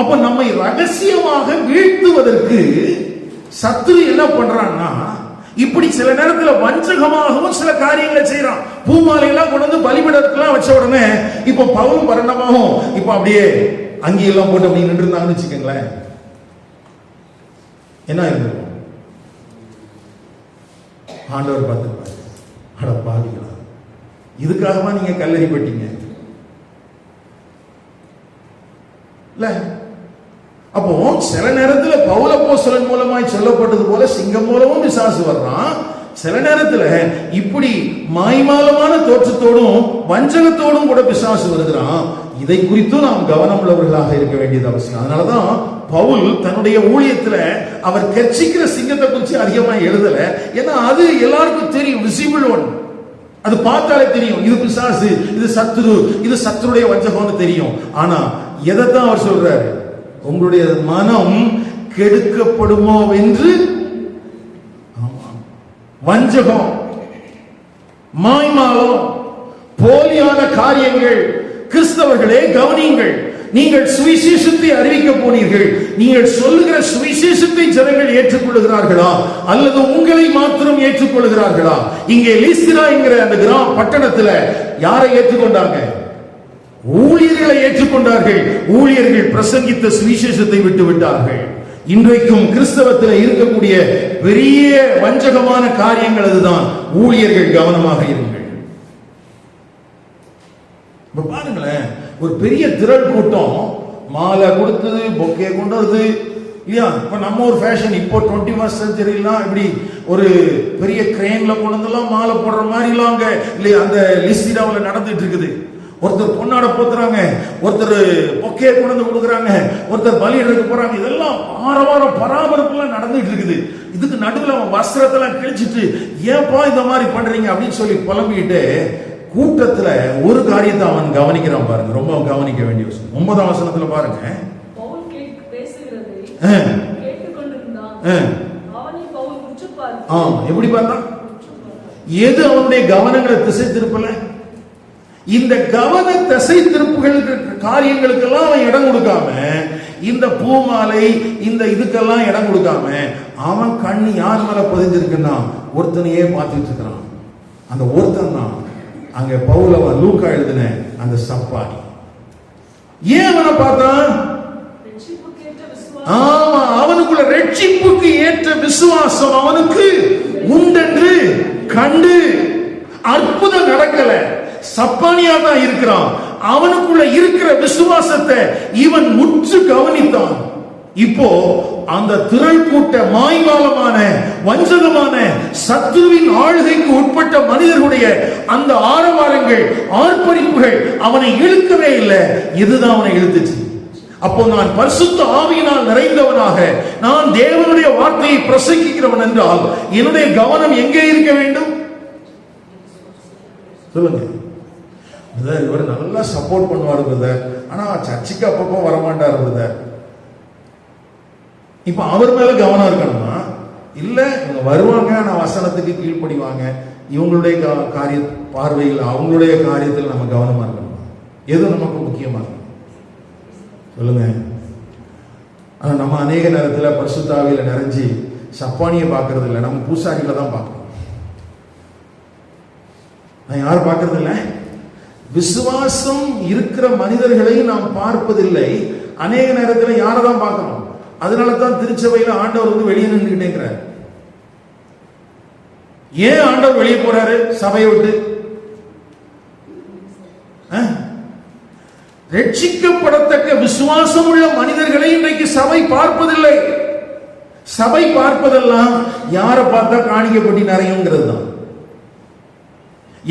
அப்ப நம்மை ரகசியமாக வீழ்த்துவதற்கு சத்துரு என்ன பண்றான்னா, இப்படி சில நேரத்தில் வஞ்சகமாகவும் சில காரியங்களை செய்யறான். பூமாலை எல்லாம் கொண்டு வந்து பலிபீடத்துலாம் வச்ச உடனே இப்ப பவுலும் பரணமாகவும் இப்ப அப்படியே அங்கெல்லாம் போட்டு அப்படி நின்று இருந்தாங்கன்னு வச்சுக்கோங்களேன், என்ன இருந்திருக்கும்? ஆண்டவர் பார்த்துருப்பாரு, அட பாவிகளா, இதுக்காகவா நீங்க கல்லறிப்பட்டீங்க இல்ல? அப்போ சில நேரத்தில் பவுல் அப்போஸ்தலன் மூலமாய் சொல்லப்பட்டது போல சிங்கம் மூலமும் பிசாசு வர்றான். சில நேரத்தில் இப்படி மாய்மாலமான தோற்றத்தோடும் வஞ்சகத்தோடும் கூட பிசாசு வருகிறான். இதை குறித்தும் நாம் கவனம் உள்ளவர்களாக இருக்க வேண்டியது அவசியம். அதனாலதான் பவுல் தன்னுடைய ஊழியத்துல அவர் கெர்ச்சிக்கிற சிங்கத்தை குறித்து அதிகமா எழுதல. ஏன்னா அது எல்லாருக்கும் தெரியும், விசிபிள் ஒன், அது பார்த்தாலே தெரியும், இது பிசாசு, இது சத்துரு, இது சத்துருடைய வஞ்சகம்னு தெரியும். ஆனா எதைத்தான் அவர் சொல்றாரு? உங்களுடைய மனம் கெடுக்கப்படுமோ என்று. வஞ்சகம், மாய்மாலம், போலியான காரியங்கள். கிறிஸ்தவர்களே கவனியுங்கள், நீங்கள் சுவிசேஷத்தை அறிவிக்க போனீர்கள். நீங்கள் சொல்லுகிற சுவிசேஷத்தை ஜனங்கள் ஏற்றுக்கொள்கிறார்களா அல்லது உங்களை மாத்திரம் ஏற்றுக்கொள்கிறார்களா? இங்கே லீஸ்திரா என்கிற அந்த கிராம பட்டணத்துல யாரை ஏற்றுக்கொண்டாங்க? ஊழியர்களை ஏற்றுக்கொண்டார்கள். ஊழியர்கள் பிரசங்கித்த சுவிசேஷத்தை விட்டு விட்டார்கள். இன்றைக்கும் கிறிஸ்தவத்தில் இருக்கக்கூடிய பெரிய வஞ்சகமான காரியங்கள் அதுதான். ஊழியர்கள் கவனமாக இருங்கள். இப்ப பாருங்களேன், ஒரு பெரிய திரள் கூட்டம் மாலை கொடுத்தது, பொக்கே கொண்டு வருது இல்லையா? இப்ப நம்ம ஒரு ஃபேஷன், இப்போ 21st செஞ்சுரிலாம் இப்படி ஒரு பெரிய கிரேன்ல கொண்டு வந்துலாம் மாலை போடுற மாதிரி எல்லாம் அங்க இல்லையா அந்த லிஸ்டிடாவில் நடந்துட்டு இருக்குது. ஒருத்தர் பொன்னாட போத்துறாங்க, ஒருத்தர் பொக்கையை கொண்டு வந்து கொடுக்குறாங்க, ஒருத்தர் பலியிடக்கு போறாங்க. இதெல்லாம் ஆரவாரம் பராமரிப்புலாம் நடந்துட்டு இருக்குது. இதுக்கு நடுவில் அவன் வஸ்திரத்தெல்லாம் கிழிச்சிட்டு ஏன்பா இந்த மாதிரி பண்றீங்க அப்படின்னு சொல்லி புலம்பிக்கிட்டு கூட்டத்துல ஒரு காரியத்தை அவன் கவனிக்கிறான் பாருங்க, ரொம்ப கவனிக்க வேண்டிய விஷயம். 9ஆம் வசனத்துல பாருங்க, எப்படி பார்த்தான்? எது அவனுடைய கவனங்களை திசை திருப்பல? இந்த கவன திசை திருப்புகள் காரியங்களுக்கெல்லாம் அவன் இடம் கொடுக்காம, இந்த பூமாலை இந்த இதுக்கெல்லாம் இடம் கொடுக்காம, அவன் கண்ணு யார் மேல பதிஞ்சிருக்குன்னா ஒருத்தனையே பார்த்துட்டு இருக்கிறான். அந்த ஒருத்தன் தான் அங்க பவுலவ லூக்கா எழுதின அந்த சப்பானி. ஏன் அவனை பார்த்தான்? ஆமா, அவனுக்குள்ள ரட்சிப்புக்கு ஏற்ற விசுவாசம் அவனுக்கு உண்டென்று கண்டு. அற்புதம் நடக்கல, சப்பானியா தான் இருக்கிறான். அவனுக்குள்ள இருக்கிற விசுவாசத்தை இவன் உற்று கவனித்தான். இப்போ அந்த திரள் கூட்ட மாய்மாலமான வஞ்சகமான சத்துருவின் ஆளுகைக்கு உட்பட்ட மனிதர்களுடைய அந்த ஆரவாரங்கள் ஆர்ப்பரிப்புகள் அவனை இழுக்கவே இல்லை. இதுதான் அவனை இழுத்துச்சு. அப்போ நான் பரிசுத்த ஆவியினால் நிறைந்தவனாக நான் தேவனுடைய வார்த்தையை பிரசங்கிக்கிறவன் என்றால் என்னுடைய கவனம் எங்கே இருக்க வேண்டும்? சொல்லுங்க. இவர் நல்லா சப்போர்ட் பண்ணுவார் பிரதர், ஆனா சர்ச்சுக்கு அப்பப்போ வரமாட்டார் பிரதர். இப்ப அவர் மேல கவனம் இருக்கணுமா? இல்ல, இவங்க வருவாங்க, ஆனா வசனத்துக்கு கீழ்ப்படிவாங்க, இவங்களுடைய காரிய பார்வையில் அவங்களுடைய காரியத்தில் நம்ம கவனமா இருக்கணுமா? எது நமக்கு முக்கியமா இருக்கு? சொல்லுங்க. ஆனா நம்ம அநேக நேரத்தில் பரிசுத்தாவியில நிறைஞ்சி சப்பானியை பார்க்கறது இல்லை, நம்ம பூசாரிகளை தான் பார்க்கணும். நான் யாரும் பார்க்கறது இல்லை. விசுவாசம் இருக்கிற மனிதர்களை நாம் பார்ப்பதில்லை. அநேக நேரத்தில் யாரை தான் பார்க்கணும்? அதனால தான் திருச்சபையில ஆண்டவர் வந்து வெளியே நின்றுகிட்டேங்கிறார். ஏன் ஆண்டவர் வெளியே போறாரு சபையை விட்டு? ரட்சிக்கப்படத்தக்க விசுவாசம் உள்ள மனிதர்களை இன்றைக்கு சபை பார்ப்பதில்லை. சபை பார்ப்பதெல்லாம் யாரை பார்த்தா காணிக்கப்பட்டி நிறையுங்கிறது தான்,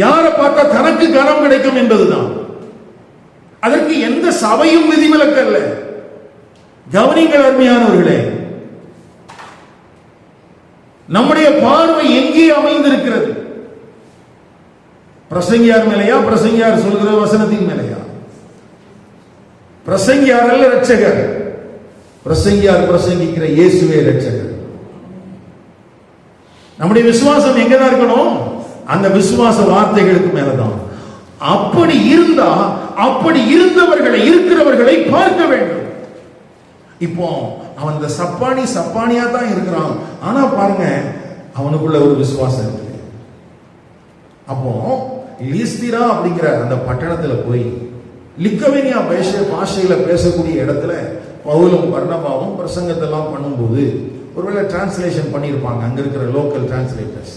யாரை பார்த்தா தனக்கு கனம் கிடைக்கும் என்பதுதான். அதற்கு எந்த சபையும் விதிவிலக்கு அல்ல. கவனிங்கள் அருமையானவர்களே, நம்முடைய பார்வை எங்கே அமைந்திருக்கிறது? பிரசங்கியார் மேலையா? பிரசங்கியார் சொல்கிற வசனத்தின் மேலையா? பிரசங்கியார் அல்ல ரட்சகர். பிரசங்கியார் பிரசங்கிக்கிற இயேசுவே ரட்சகர். நம்முடைய விசுவாசம் எங்கதான் இருக்கணும்? அந்த விசுவாச வார்த்தைகளுக்கு மேலதான். அப்படி இருந்தா அப்படி இருந்தவர்களை இருக்கிறவர்களை பார்க்க வேண்டும். இப்போ அவன் இந்த சப்பானியா தான் இருக்கிறான், ஆனா பாருங்க அவனுக்குள்ள ஒரு விசுவாசம் இருக்கு. அப்போ லீஸ்திரா அப்படிங்கிற அந்த பட்டணத்துல போய் லிக்கவேனியா பாஷையில பேசக்கூடிய இடத்துல பவுலும் பர்னபாவும் பிரசங்கத்தெல்லாம் பண்ணும்போது ஒருவேளை டிரான்ஸ்லேஷன் பண்ணியிருப்பாங்க அங்க இருக்கிற லோக்கல் டிரான்ஸ்லேட்டர்ஸ்.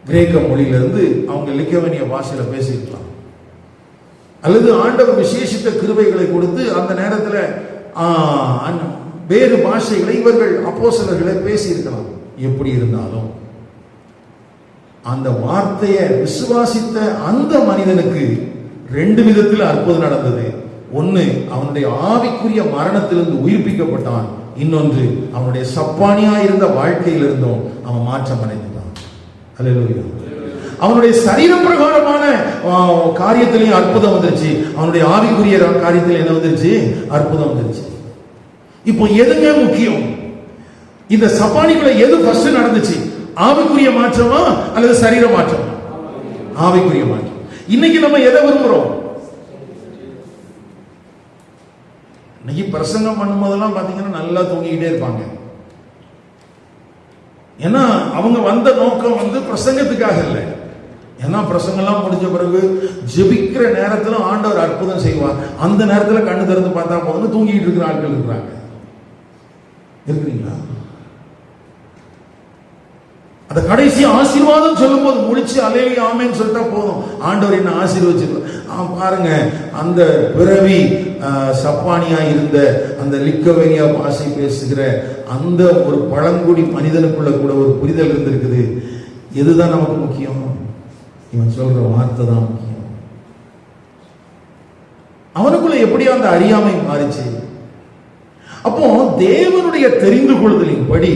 கிரேக்க மொழியிலிருந்து அவங்க லிக்கவேனியா பாஷையில பேசியிருக்கலாம், அல்லது ஆண்டவர் விசேஷித்த கிருபைகளை கொடுத்து அந்த நேரத்தில் வேறு பாஷைகளை இவர்கள் அப்போஸ்தலர்களை பேசியிருக்கலாம். எப்படி இருந்தாலும் அந்த வார்த்தையை விசுவாசித்த அந்த மனிதனுக்கு ரெண்டு விதத்தில் அற்புதம் நடந்தது. ஒன்னு, அவனுடைய ஆவிக்குரிய மரணத்திலிருந்து உயிர்ப்பிக்கப்பட்டான். இன்னொன்று, அவனுடைய சப்பானியா இருந்த வாழ்க்கையிலிருந்தும் அவன் மாற்றம் அடைந்தான். அல்லேலூயா. அவனுடைய சரீர பிரகாரமான காரியத்திலையும் அற்புதம் வந்துருச்சு, அவனுடைய ஆவிக்குரிய காரியத்தில் என்ன வந்துருச்சு? அற்புதம் வந்துருச்சு. இப்போ எதுங்க முக்கியம்? இந்த சப்பானிக்குள்ள எது ஃபர்ஸ்ட் நடந்துச்சு? ஆவிக்குரிய மாற்றமா அல்லது சரீர மாற்றமா? ஆவிக்குரிய மாற்றம். இன்னைக்கு நம்ம எதை விரும்புறோம்? இன்னைக்கு பிரசங்கம் பண்ணும் போதெல்லாம் பாத்தீங்கன்னா நல்லா தூங்கிக்கிட்டே இருப்பாங்க. ஏன்னா அவங்க வந்த நோக்கம் வந்து பிரசங்கத்துக்காக இல்லை. ஏன்னா பிரசங்கம்லாம் முடிஞ்ச பிறகு ஜெபிக்கிற நேரத்தில் ஆண்டவர் அற்புதம் செய்வார். அந்த நேரத்தில் கண்ணு திறந்து பார்த்தா போதும் தூங்கிட்டு இருக்கிற ஆட்கள் இருக்கிறாங்க. இருக்கிறீங்களா? அந்த கடைசி ஆசீர்வாதம் சொல்லும் போது முடிச்சு அல்லேலூயா ஆமென் சொல்லிட்டா போதும், ஆண்டவர் என்ன ஆசீர்வதிச்சிருவார். பாருங்க, அந்த பிறவி சப்பானியா இருந்த அந்த லிக்கவேனியா பாஷை பேசுகிற அந்த ஒரு பழங்குடி மனிதனுக்குள்ள கூட ஒரு புரிதல் இருந்திருக்குது. எதுதான் நமக்கு முக்கியம்? இவன் சொல்ற வார்த்தை தான் முக்கியம். அவனுக்குள்ள எப்படியோ அந்த அறியாமை மாறிச்சு. அப்போ தேவனுடைய தெரிந்து கொள்ளுதலின் படி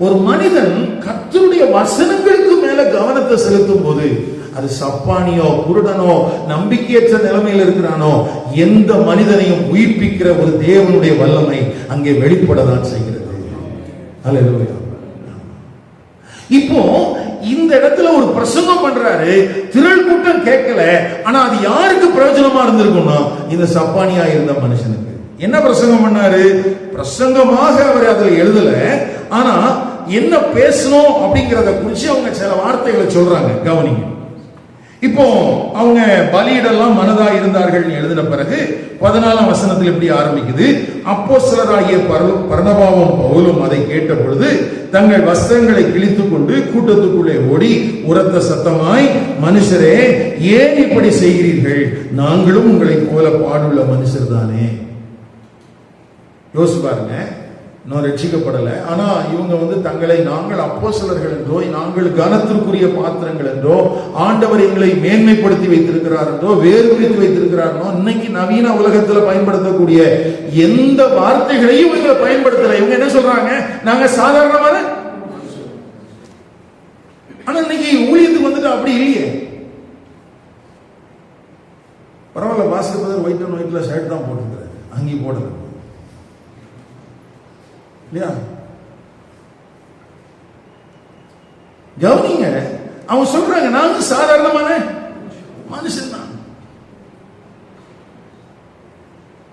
ஒரு மனிதன் கர்த்தருடைய வசனங்களுக்கு மேல கவனத்தை செலுத்தும் போது, அது சப்பானியோ குருடனோ நம்பிக்கையற்ற நிலைமையில் இருக்கிறானோ, எந்த மனிதனையும் உயிர்ப்பிக்கிற ஒரு தேவனுடைய வல்லமை அங்கே வெளிப்படதான் செய்கிறது. அல்லேலூயா. இப்போ இந்த இடத்துல ஒரு பிரசங்கம் பண்றாரு, திரள் கூட்டம் கேட்கல. ஆனா அது யாருக்கு பிரயோஜனமா இருந்திருக்கும்னா இந்த சப்பானியா இருந்த மனுஷனுக்கு. என்ன பிரசங்கம் பண்ணாரு? பிரசங்கமாக அவர் அதுல எழுதல, ஆனா என்ன பேசணும் அப்படிங்கறத குறிச்சு அவங்க சில வார்த்தைகளை சொல்றாங்க. கவனிங்க. இப்போ அவங்க பலியிடலாம் மனதா இருந்தார்கள் எழுதின பிறகு 14ஆம் வசனத்தில் இப்படி ஆரம்பிக்குது. அப்போஸ்தலராகிய பர்னபாவும் பவுலும் அதை கேட்ட பொழுது தங்கள் வஸ்திரங்களை கிழித்துக் கொண்டு கூட்டத்துக்குள்ளே ஓடி உரத்த சத்தமாய், மனுஷரே, ஏன் இப்படி செய்கிறீர்கள்? நாங்களும் உங்களை போல பாடுள்ள மனுஷர் தானே. யோசிச்சு பாருங்க, இன்னும் ரட்சிக்கப்படல, ஆனா இவங்க தங்களை நாங்கள் அப்போஸ்தலர்கள் என்றோ, நாங்கள் கனத்திற்குரிய பாத்திரங்கள் என்றோ, ஆண்டவர் எங்களை மேன்மைப்படுத்தி வைத்திருக்கிறார் என்றோ, வேறுபடுத்தி வைத்திருக்கிறார், இன்னைக்கு நவீன உலகத்துல பயன்படுத்தக்கூடிய எந்த வார்த்தைகளையும் இவங்க பயன்படுத்தல. இவங்க என்ன சொல்றாங்க? நாங்க சாதாரணமான. ஆனா இன்னைக்கு ஊழியத்துக்கு வந்துட்டு அப்படி இல்லையே. பரவாயில்ல, பாஸ்கர் ஒயிட் அண்ட் ஒயிட்ல ஷர்ட் தான் போட்டுக்கிறாரு, அங்கி போடல இல்லையா? கவனிங்க, அவங்க சொல்றாங்க நாங்க சாதாரணமான மனுஷன் தான்.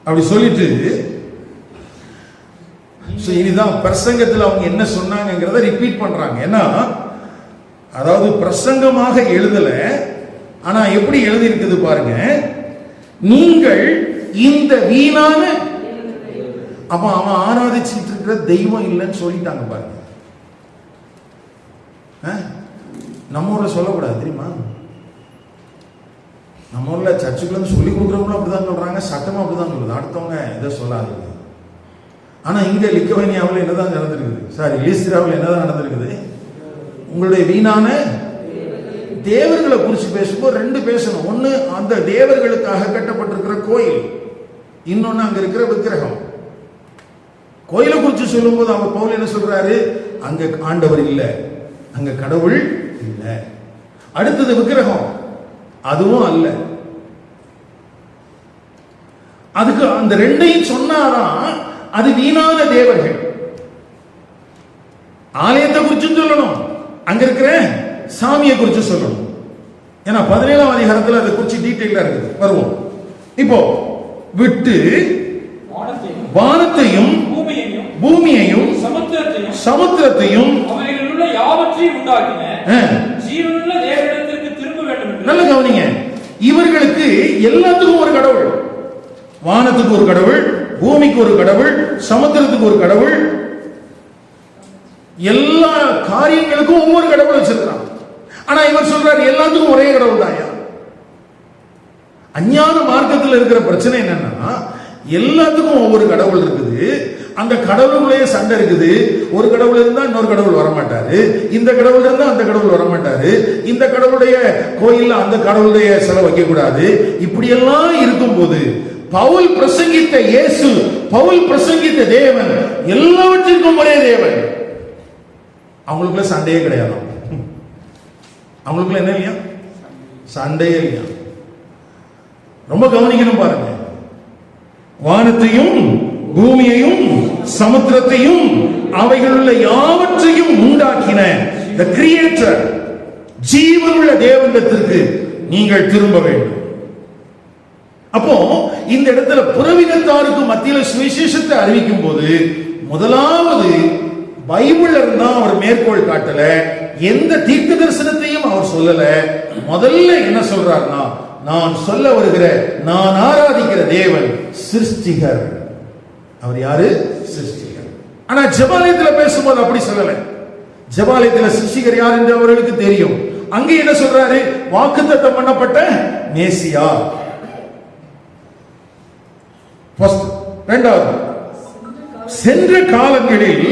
அப்படி சொல்லிட்டு இனிதான் பிரசங்கத்தில் அவங்க என்ன சொன்னாங்கிறத ரிப்பீட் பண்றாங்க. ஏன்னா அதாவது பிரசங்கமாக எழுதல, ஆனா எப்படி எழுதி இருக்குது பாருங்க. நீங்கள் இந்த வீணான, அப்ப அவன் ஆராதிச்சுட்டு இருக்கிற தெய்வம் இல்லைன்னு சொல்லிட்டாங்க பாருங்க. நம்ம ஊர்ல சொல்லக்கூடாது தெரியுமா? நம்ம ஊர்ல சர்ச்சுக்குள்ள சொல்லி கொடுக்குறவங்களும் அப்படிதான் சொல்றாங்க, சட்டமும் அப்படிதான் சொல்லுது. அடுத்தவங்க இதை சொல்லாதீங்க. ஆனா இங்க லிக்கவேனியாவில் என்னதான் நடந்திருக்குது? சாரி, லீஸ்திராவில் என்னதான் நடந்திருக்குது? உங்களுடைய வீணான தேவர்களை குறிச்சு பேசும்போது ரெண்டு பேசணும். ஒண்ணு அந்த தேவர்களுக்காக கட்டப்பட்டிருக்கிற கோயில், இன்னொன்னு அங்க இருக்கிற விக்கிரகம். கோயிலை குறித்து சொல்லும் போது அவர் பவுல் என்ன சொல்றாரு? அங்க ஆண்டவர் இல்ல, அங்க கடவுள் இல்ல. அடுத்தது விக்கிரகம், அதுவும் அல்ல. அதுக்கு அந்த ரெண்டையும் சொன்னாதான் அது வீணான தேவர்கள். ஆலயத்தை குறிச்சு சொல்லணும், அங்க இருக்கிற சாமியை குறிச்சு சொல்லணும். ஏன்னா 17ஆம் அதிகாரத்தில் அதை குறிச்சு டீட்டெயிலா இருக்குது. வருவோம். இப்போ விட்டு வானத்தையும் பூமியையும் சமுத்திரத்தையும் அவைகளிலுள்ள யாவற்றையும் உண்டாக்கின ஜீவனுள்ள தேவனிடத்திற்கு திரும்ப வேண்டும். நல்ல கவனிங்க, இவர்களுக்கு எல்லாத்துக்கும் ஒரு கடவுள். வானத்துக்கு ஒரு கடவுள், பூமிக்கு ஒரு கடவுள், சமுத்திரத்துக்கு ஒரு கடவுள், எல்லா காரியங்களுக்கும் ஒவ்வொரு கடவுள் வச்சிருக்கிறான். ஆனா இவர் சொல்றாரு எல்லாத்துக்கும் ஒரே கடவுள் தான். அஞ்ஞான மார்க்கத்தில் இருக்கிற பிரச்சனை என்னன்னா, எல்லாத்துக்கும் ஒவ்வொரு கடவுள் இருக்குது. அந்த கடவுளுடைய சண்டை இருக்குது. ஒரு கடவுள் இருந்தா இன்னொரு கடவுள் வரமாட்டாரு, இந்த கடவுள் இருந்தா அந்த கடவுள் வரமாட்டாரு, இந்த கடவுளுடைய கோயில்ல அந்த கடவுளுடைய சிலை வைக்க கூடாது. இப்படியெல்லாம் இருக்கும் போது பவுல் பிரசங்கித்த இயேசு, பவுல் பிரசங்கித்த தேவன் எல்லாவற்றிற்கும் ஒரே தேவன். அவங்களுக்குள்ள சண்டையே கிடையாது. அவங்களுக்குள்ள என்ன இல்லையா? சண்டையே இல்லையா? ரொம்ப கவனிக்கணும் பாருங்க. வானத்தையும் பூமியையும் சமுத்திரத்தையும் அவைகளுள்ள யாவற்றையும் உண்டாக்கின the creator, ஜீவனுள்ள தேவனிடத்திற்கு நீங்கள் திரும்ப வேண்டும். அப்போ இந்த இடத்துல புறவினத்தாருக்கு மத்தியில சுவிசேஷத்தை அறிவிக்கும் போது முதலாவது பைபிள்ல இருந்தா அவர் மேற்கோள் காட்டல, எந்த தீர்க்க தரிசனத்தையும் அவர் சொல்லல. முதல்ல என்ன சொல்றாருன்னா, நான் சொல்ல வருகிற, நான் ஆராதிக்கிற தேவன் சிருஷ்டிகர். அவர் யாரு? சிருஷ்டிகர். ஆனா ஜெபாலயத்தில் பேசும்போது அப்படி சொல்லல. ஜெபாலயத்தில் சிருஷ்டிகர் யார் என்று அவர்களுக்கு தெரியும். அங்கே என்ன சொல்றாரு? வாக்குத்தத்தம் பண்ணப்பட்ட மேசியா. இரண்டாவது, சென்ற காலங்களில்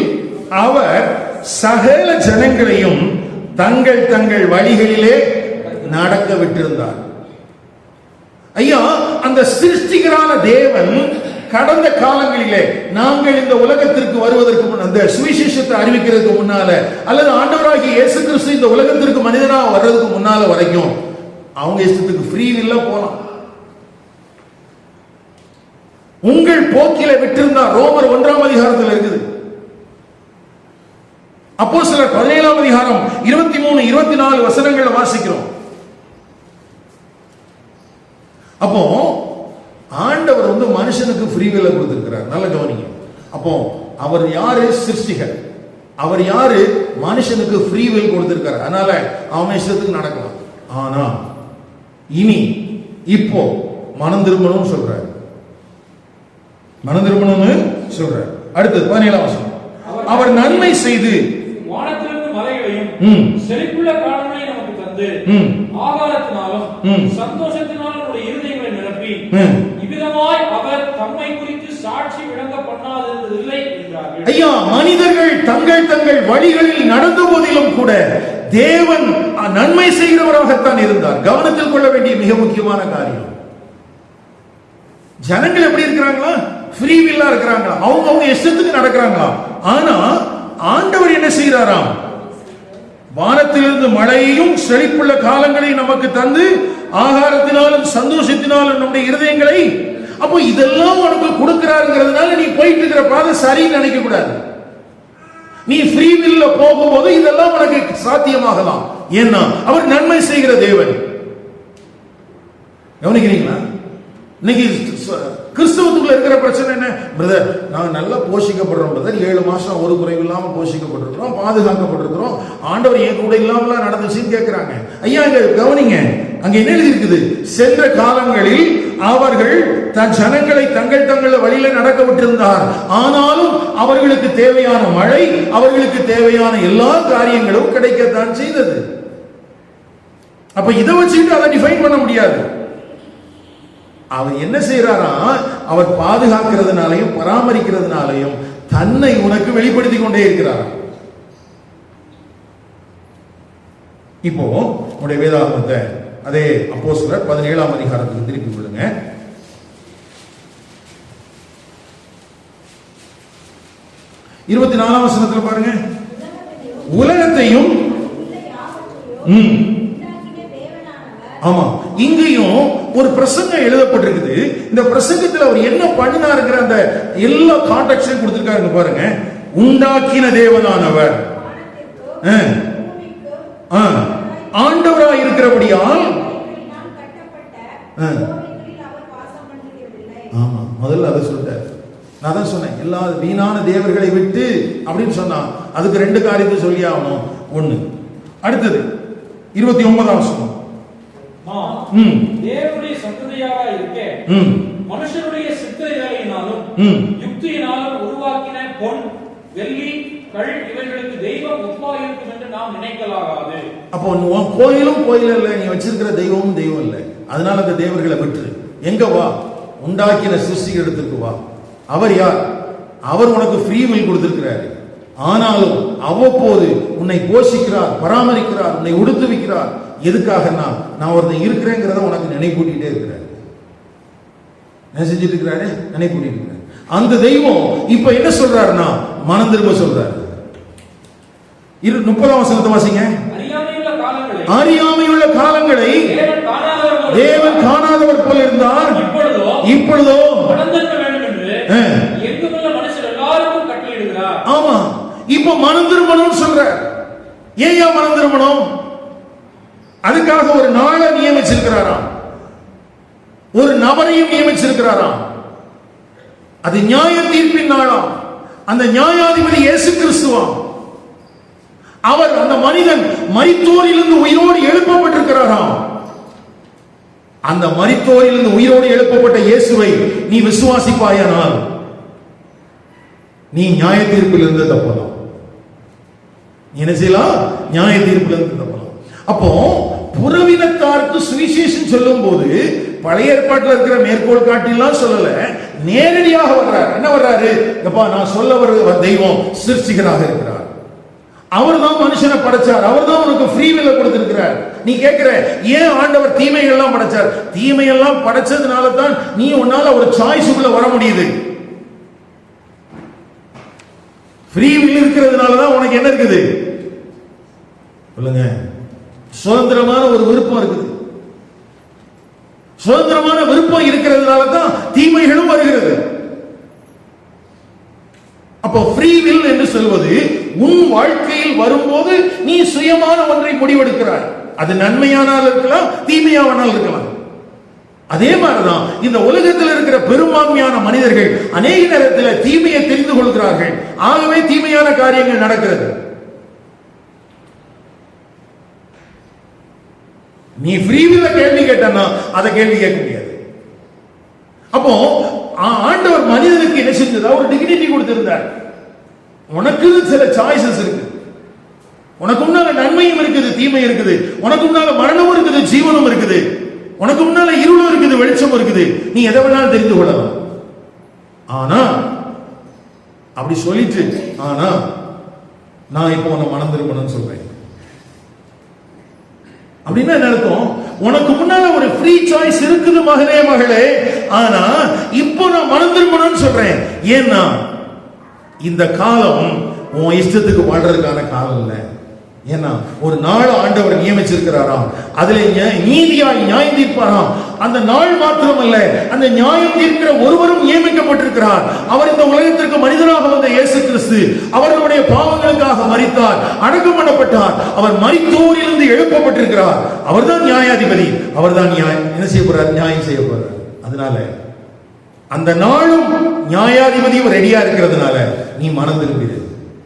அவர் சகல ஜனங்களையும் தங்கள் தங்கள் வழிகளிலே நடக்க விட்டிருந்தார். ஐயா, அந்த சிருஷ்டிகரான தேவன் கடந்த காலங்களிலே நாங்கள் இந்த உலகத்திற்கு வருவதற்கு முன், அந்த சுவிசேஷத்தை அறிவிக்கிறதுக்கு முன்னால, அல்லது ஆண்டவராகிய இயேசு கிறிஸ்து இந்த உலகத்திற்கு மனிதனாக வர்றதுக்கு முன்னால வரைக்கும் அவங்க இஷ்டத்துக்கு ஃப்ரீ வில்ல போலாம். உங்கள் போக்கில விட்டிருந்தா ரோமர் 1ஆம் அதிகாரத்தில் இருக்குது. அப்போஸ்தலர் 17ஆம் அதிகாரம் 23, 24 வசனங்களை வாசிக்கிறோம். அப்போ ஆண்டவர் மனுஷனுக்கு ஃப்ரீ வில் கொடுத்திருக்கிறார். நல்ல கவனிங்க. அப்போ அவர் யாரு? சிருஷ்டிகர். அவர் யாரு? மனுஷனுக்கு ஃப்ரீ வில் கொடுத்திருக்காரு. அதனால அவன் இஷ்டத்துக்கு நடக்கலாம். ஆனா இனி இப்போ மனம் திரும்பணும்னு சொல்றாரு. மனம் திரும்பணும்னு சொல்றாரு. அடுத்து 17ஆம் வசனம். அவர் நன்மை செய்து வானத்திலிருந்து மலைகளையும் செழிப்புள்ள காலங்களை நமக்கு தந்து ஆகாரத்தினாலும் சந்தோஷத்தினாலும் நம்முடைய இருதயங்களை நிரப்பி இவ்விதமாய் அவர் தம்மை குறித்து சாட்சி விளங்க பண்ணாதிருந்ததில்லை என்றார்கள். ஐயா, மனிதர்கள் தங்கள் தங்கள் வழிகளில் நடந்த போதிலும் கூட தேவன் நன்மை செய்கிறவராகத்தான் இருந்தார். கவனத்தில் கொள்ள வேண்டிய மிக முக்கியமான காரியம், ஜனங்கள் எப்படி இருக்கிறாங்களா? ஃப்ரீ வில்லா இருக்கிறாங்களா? அவங்க இஷ்டத்துக்கு நடக்கிறாங்களா? ஆனா ஆண்டவர் என்ன செய்யறாராம்? வானத்திலிருந்து மழையையும் செழிப்புள்ள காலங்களை நமக்கு தந்து ஆகாரத்தினாலும் சந்தோஷத்தினாலும் நம்முடைய இருதயங்களை, அப்போ இதெல்லாம் உனக்கு கொடுக்கிறாருங்கிறதுனால நீ போயிட்டு இருக்கிற பாதை சரின்னு நினைக்க கூடாது. நீ ஃப்ரீ வில்ல போகும்போது இதெல்லாம் உனக்கு சாத்தியமாகலாம். ஏன்னா அவர் நன்மை செய்கிற தேவன். கவனிக்கிறீங்களா? இன்னைக்கு கிறிஸ்தவத்துக்குள்ள இருக்கிற பிரச்சனை என்ன? பிரதர், நாங்க நல்லா போஷிக்கப்படுறோம் பிரதர். 7 மாசம் ஒரு குறைவு இல்லாம போஷிக்கப்பட்டிருக்கிறோம், பாதுகாக்கப்பட்டிருக்கிறோம், ஆண்டவர் என் கூட இல்லாமலாம் நடந்துச்சுன்னு கேட்கிறாங்க. ஐயா, இங்க கவனிங்க, அங்க என்ன எழுதி இருக்குது? சென்ற காலங்களில் அவர்கள் தன் ஜனங்களை தங்கள் தங்கள் வழியில நடக்க விட்டிருந்தார். ஆனாலும் அவர்களுக்கு தேவையான மழை, அவர்களுக்கு தேவையான எல்லா காரியங்களும் கிடைக்கத்தான் செய்தது. அப்ப இதை வச்சுட்டு அதை டிஃபைன் பண்ண முடியாது. அவர் என்ன செய்யறாரா? அவர் பாதுகாக்கிறதுனாலையும் பராமரிக்கிறதுனாலையும் தன்னை உனக்கு வெளிப்படுத்திக் கொண்டே இருக்கிறார். இப்போ உங்களுடைய வேதாகமத்தை அதே அப்போஸ்தலர் 17ஆம் அதிகாரத்துக்கு திருப்பி விடுங்க. இருபத்தி 4ஆம் வசனத்துல பாருங்க. உலகத்தையும் ஆமா, இங்கேயும் ஒரு பிரசங்கம் எழுதப்பட்டிருக்குது. இந்த பிரசங்கத்தில் அவர் என்ன பண்ணினாருங்கிற அந்த எல்லா கான்டெக்ஸ்டையும் கொடுத்திருக்காருங்க பாருங்க. உண்டாக்கின தேவனானவர் ஆண்டவராய் இருக்கிறபடியால், ஆமா, முதல்ல அதை சொல்லிட்டார். நான் தான் சொன்னேன், எல்லா வீணான தேவர்களை விட்டு அப்படின்னு சொன்னா அதுக்கு 2 காரியத்தை சொல்லி ஆகணும். ஒண்ணு, அடுத்தது 29ஆம் வசனம். தேவனுடைய சந்ததியாக இருக்க மனுஷனுடைய சித்த வேலையினாலும் யுக்தியினாலும் உருவாக்கின பொன், வெள்ளி, கல் இவைகளுக்கு தெய்வம் ஒப்பா இருக்கும் என்று நாம் நினைக்கலாகாது. அப்போ கோயிலும் கோயில் இல்ல, நீ வச்சிருக்கிற தெய்வமும் தெய்வம் இல்லை. அதனால அந்த தேவர்களை விட்டு எங்க வா? உண்டாக்கின சிருஷ்டிக்கு இடத்துக்கு வா. அவர் யார்? அவர் உனக்கு ஃப்ரீ வில் கொடுத்திருக்கிறாரு. ஆனாலும் அவ்வப்போது உன்னை போஷிக்கிறார், பராமரிக்கிறார், உன்னை உடுத்துவிக்கிறார். எதுக்காகனா நான் ஒருத்தன் இருக்கிறேங்கிறத உனக்கு நினைப்பூட்டிட்டே இருக்கிறார். என்ன செஞ்சிட்டு இருக்கிறாரு? நினைப்பூட்டிட்டு இருக்கிறார். அந்த தெய்வம் இப்ப என்ன சொல்றாருன்னா மனம் திரும்ப சொல்றாரு. 30ஆம் வசனத்தை வாசிங்க. அறியாமையுள்ள காலங்களை தேவன் காணாதவர் போல இருந்தார், இப்பொழுதோ ஆமா, இப்ப மனம் திரும்பணும் சொல்ற. ஏன் மனம் திரும்பணும்? அதுக்காக ஒரு நாளை நியமிச்சிருக்கிறாராம், ஒரு நபரையும் நியமிச்சிருக்கிறாராம். அது நியாய தீர்ப்பின் நாளாம். அந்த நியாயாதிபதி இயேசு கிறிஸ்துவாம். அவர் அந்த மனிதன் மரித்தோரிலிருந்து உயிரோடு எழுப்பப்பட்டிருக்கிறாராம். அந்த மரித்தோரிலிருந்து உயிரோடு எழுப்பப்பட்ட இயேசுவை நீ விசுவாசிப்பாயானால் நீ நியாய தீர்ப்பில் இருந்து தப்பலாம். என்ன செய்யலாம்? நியாய தீர்ப்பில் இருந்து தப்பலாம். அப்போ புறவினத்தாருக்கு சுவிசேஷம் சொல்லும் போது பழைய ஏற்பாட்டில் இருக்கிற மேற்கோள் காட்டிலாம் சொல்லல, நேரடியாக வர்றாரு. என்ன வர்றாரு? நான் சொல்ல வர்ற தெய்வம் சிருஷ்டிகராக இருக்கிறார். அவர் தான் மனுஷனை படைச்சார், அவர் தான் உனக்கு ஃப்ரீ வில்ல கொடுத்திருக்கிறார். நீ கேட்கிற ஏன் ஆண்டவர் தீமைகள்லாம் படைச்சார்? தீமையெல்லாம் படைச்சதுனால தான் நீ உன்னால ஒரு சாய்ஸுக்குள்ள வர முடியுது. ஃப்ரீ வில் இருக்கிறதுனால தான் உனக்கு என்ன இருக்குது சொல்லுங்க? சுதந்திரமான ஒரு விருப்பம் இருக்குது. சுதந்திரமான விருப்பம் இருக்கிறதுனால தான் தீமைகளும் வருகிறது. அப்போ ஃப்ரீ வில் என்று சொல்வது உன் வாழ்க்கையில் வரும்போது நீ சுயமான ஒன்றை முடிவெடுக்கிறாய். அது நன்மையானால் இருக்கலாம், தீமையானால் இருக்கலாம். அதே மாதிரிதான் இந்த உலகத்தில் இருக்கிற பெரும்பான்மையான மனிதர்கள் அநேக நேரத்தில் தீமையை தெரிந்து கொள்கிறார்கள், ஆகவே தீமையான காரியங்கள் நடக்கிறது. நீ ஃப்ரீவில்ல கேள்வி கேட்டனா அதை கேள்வி கேட்க முடியாது. அப்போ ஆண்டவர் மனிதனுக்கு என்ன செஞ்சதா ஒரு டிக்னிட்டி கொடுத்திருந்தார். உனக்கு சில சாய்ஸஸ் இருக்கு, உனக்கு முன்னால நன்மையும் இருக்குது, தீமை இருக்குது, உனக்கு முன்னால மரணமும் இருக்குது, ஜீவனும் இருக்குது, உனக்கு முன்னால இருளும் இருக்குது, வெளிச்சம் இருக்குது, நீ எதை வேணாலும் தெரிந்து கொள்ளலாம். ஆனா அப்படி சொல்லிட்டு ஆனா நான் இப்போ உன்னை மனம் திரும்பணும்னு சொல்றேன் அப்படின்னா என்ன அர்த்தம்? உனக்கு முன்னால ஒரு ஃப்ரீ சாய்ஸ் இருக்குது மகனே மகளே, ஆனா இப்போ நான் மனம் திரும்பணும்னு சொல்றேன். ஏன்னா இந்த காலம் உன் இஷ்டத்துக்கு வாழ்றதுக்கான காலம் இல்லை. ஏன்னா ஒரு நாள் ஆண்டவர் நியமிச்சிருக்கிறாராம், அதுல நீதியாய் நியாயம் தீர்ப்பாராம். அந்த நாள் மாத்திரமல்ல, அந்த நியாயம் தீர்க்கிற ஒருவரும் நியமிக்கப்பட்டிருக்கிறார். அவர் இந்த உலகத்திற்கு மனிதனாக வந்த இயேசு கிறிஸ்து அவர்களுடைய பாவங்களுக்காக மரித்தார், அடக்கம் பண்ணப்பட்டார், அவர் மரித்தோரிலிருந்து எழுப்பப்பட்டிருக்கிறார். அவர்தான் நியாயாதிபதி, அவர்தான் என்ன செய்ய போறார்? நியாயம் செய்ய போறார். அதனால அந்த நாளும் நியாயாதிபதியும் ரெடியா இருக்கிறதுனால நீ மனம் திரும்பிடு.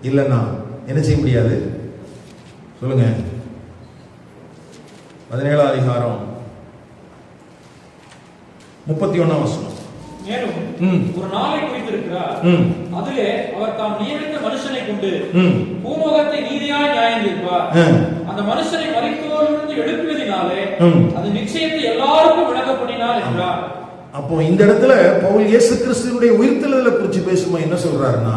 இல்லைன்னா என்ன செய்ய முடியாது? சொல்லுங்க. 17 அதிகாரம் 31 வசனம். மேலும் ஒரு நாளை குறித்திருக்கிறார், அதிலே அவர் தாம் நியமித்த மனுஷனை கொண்டு பூலோகத்தை நீதியாய் நியாயம் தீர்ப்பார். அந்த மனுஷனை மரித்தோரிலிருந்து எழுப்புவதினாலே அது நிச்சயத்தை எல்லாருக்கும் விளக்கப்படினார் என்றார். அப்போ இந்த இடத்துல பவுல் இயேசு கிறிஸ்துவினுடைய உயிர்த்தெழுதலை குறித்து பேசும்போது என்ன சொல்றாருன்னா,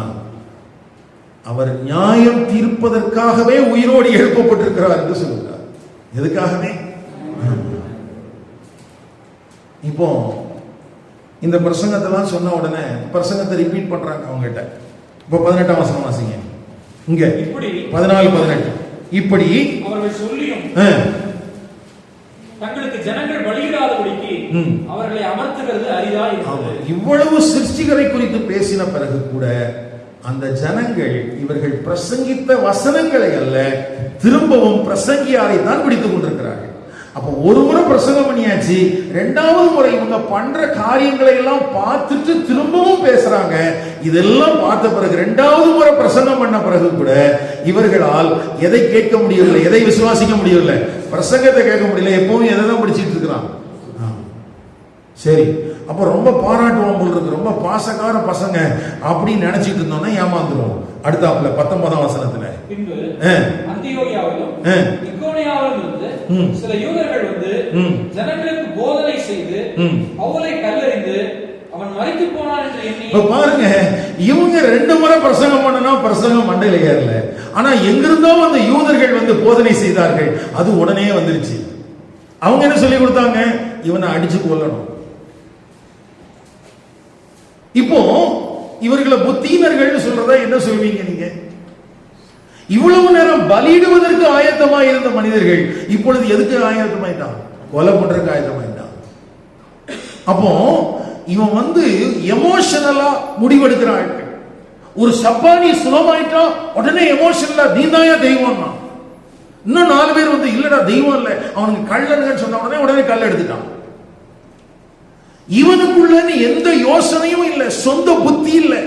அவர் நியாயம் தீர்ப்பதற்காகவே உயிரோடு எழுப்பப்பட்டிருக்கிறார் என்று சொல்கிறார். எதுக்காகவே? இப்போ இந்த பிரசங்கத்தெல்லாம் சொன்ன உடனே பிரசங்கத்தை ரிப்பீட் பண்றாங்க அவங்க கிட்ட. இப்போ 18ஆம் வசனம் வாசிங்க. இங்க இப்படி 14-18 இப்படி அவர்கள் சொல்லியும் தங்களுக்கு ஜனங்கள் வழியிடாதபடிக்கு அவர்களை அமர்த்துகிறது அரிதா இருந்தது. இவ்வளவு சிருஷ்டிகரை குறித்து பேசின பிறகு கூட அந்த ஜனங்கள் இவர்கள் பிரசங்கித்த வசனங்களை அல்ல, திரும்பவும் பிரசங்கியாரை தான் பிடித்துக் கொண்டிருக்கிறார்கள். அப்ப ஒரு முறை பிரசங்கம் பண்ணியாச்சு, இரண்டாவது முறை இவங்க பண்ற காரியங்களை எல்லாம் பார்த்துட்டு திரும்பவும் பேசுறாங்க. இதெல்லாம் பார்த்த பிறகு இரண்டாவது முறை பிரசங்கம் பண்ண பிறகு கூட இவர்களால் எதை கேட்க முடியவில்லை, எதை விசுவாசிக்க முடியவில்லை, பிரசங்கத்தை கேட்க முடியல. எப்பவும் எதை தான் படிச்சுட்டு இருக்கிறான். சரி, அப்ப ரொம்ப பாராட்டுவோம் போல் இருக்கு, ரொம்ப பாசக்கார பசங்க அப்படின்னு நினைச்சிட்டு இருந்தோம்னா ஏமாந்துருவோம். அடுத்தாப்புல 19ஆம் வசனத்துல சில யூதர்கள் வந்து ஜனங்களுக்கு போதனை செய்து பவுலை கல்லெறிந்து அவன் மரித்து போனான் என்று எண்ணி. பாருங்க, இவங்க 2 முறை பிரசங்கம் பண்ணனா பிரசங்கம் மண்டையில ஏறல. ஆனா எங்கிருந்தோ அந்த யூதர்கள் வந்து போதனை செய்தார்கள், அது உடனே வந்துருச்சு. அவங்க என்ன சொல்லி கொடுத்தாங்க? இவனை அடிச்சு கொல்லணும். இப்போ இவர்களை புத்தியினர்கள் சொல்றதா என்ன சொல்வீங்க நீங்க? இவ்வளவு நேரம் பலியிடுவதற்கு ஆயத்தமா இருந்த மனிதர்கள் இப்பொழுது எதுக்கு ஆயத்தமாயிட்டான்? கொலை பண்றதுக்கு ஆயத்தமாயிட்டான். அப்போ இவன் வந்து எமோஷனலா முடிவெடுக்கிறான். ஒரு சப்பானி சுலமாயிட்டா உடனே எமோஷனலா நீதாயா தெய்வம்னா. இன்னும் 4 பேர் வந்து இல்லடா தெய்வம் இல்ல, அவனுக்கு கள்ளன்னு சொன்ன உடனே கல் எடுத்துட்டான். இவனுக்குள்ள எந்த யோசனையும் இல்லை, சொந்த புத்தி இல்லை.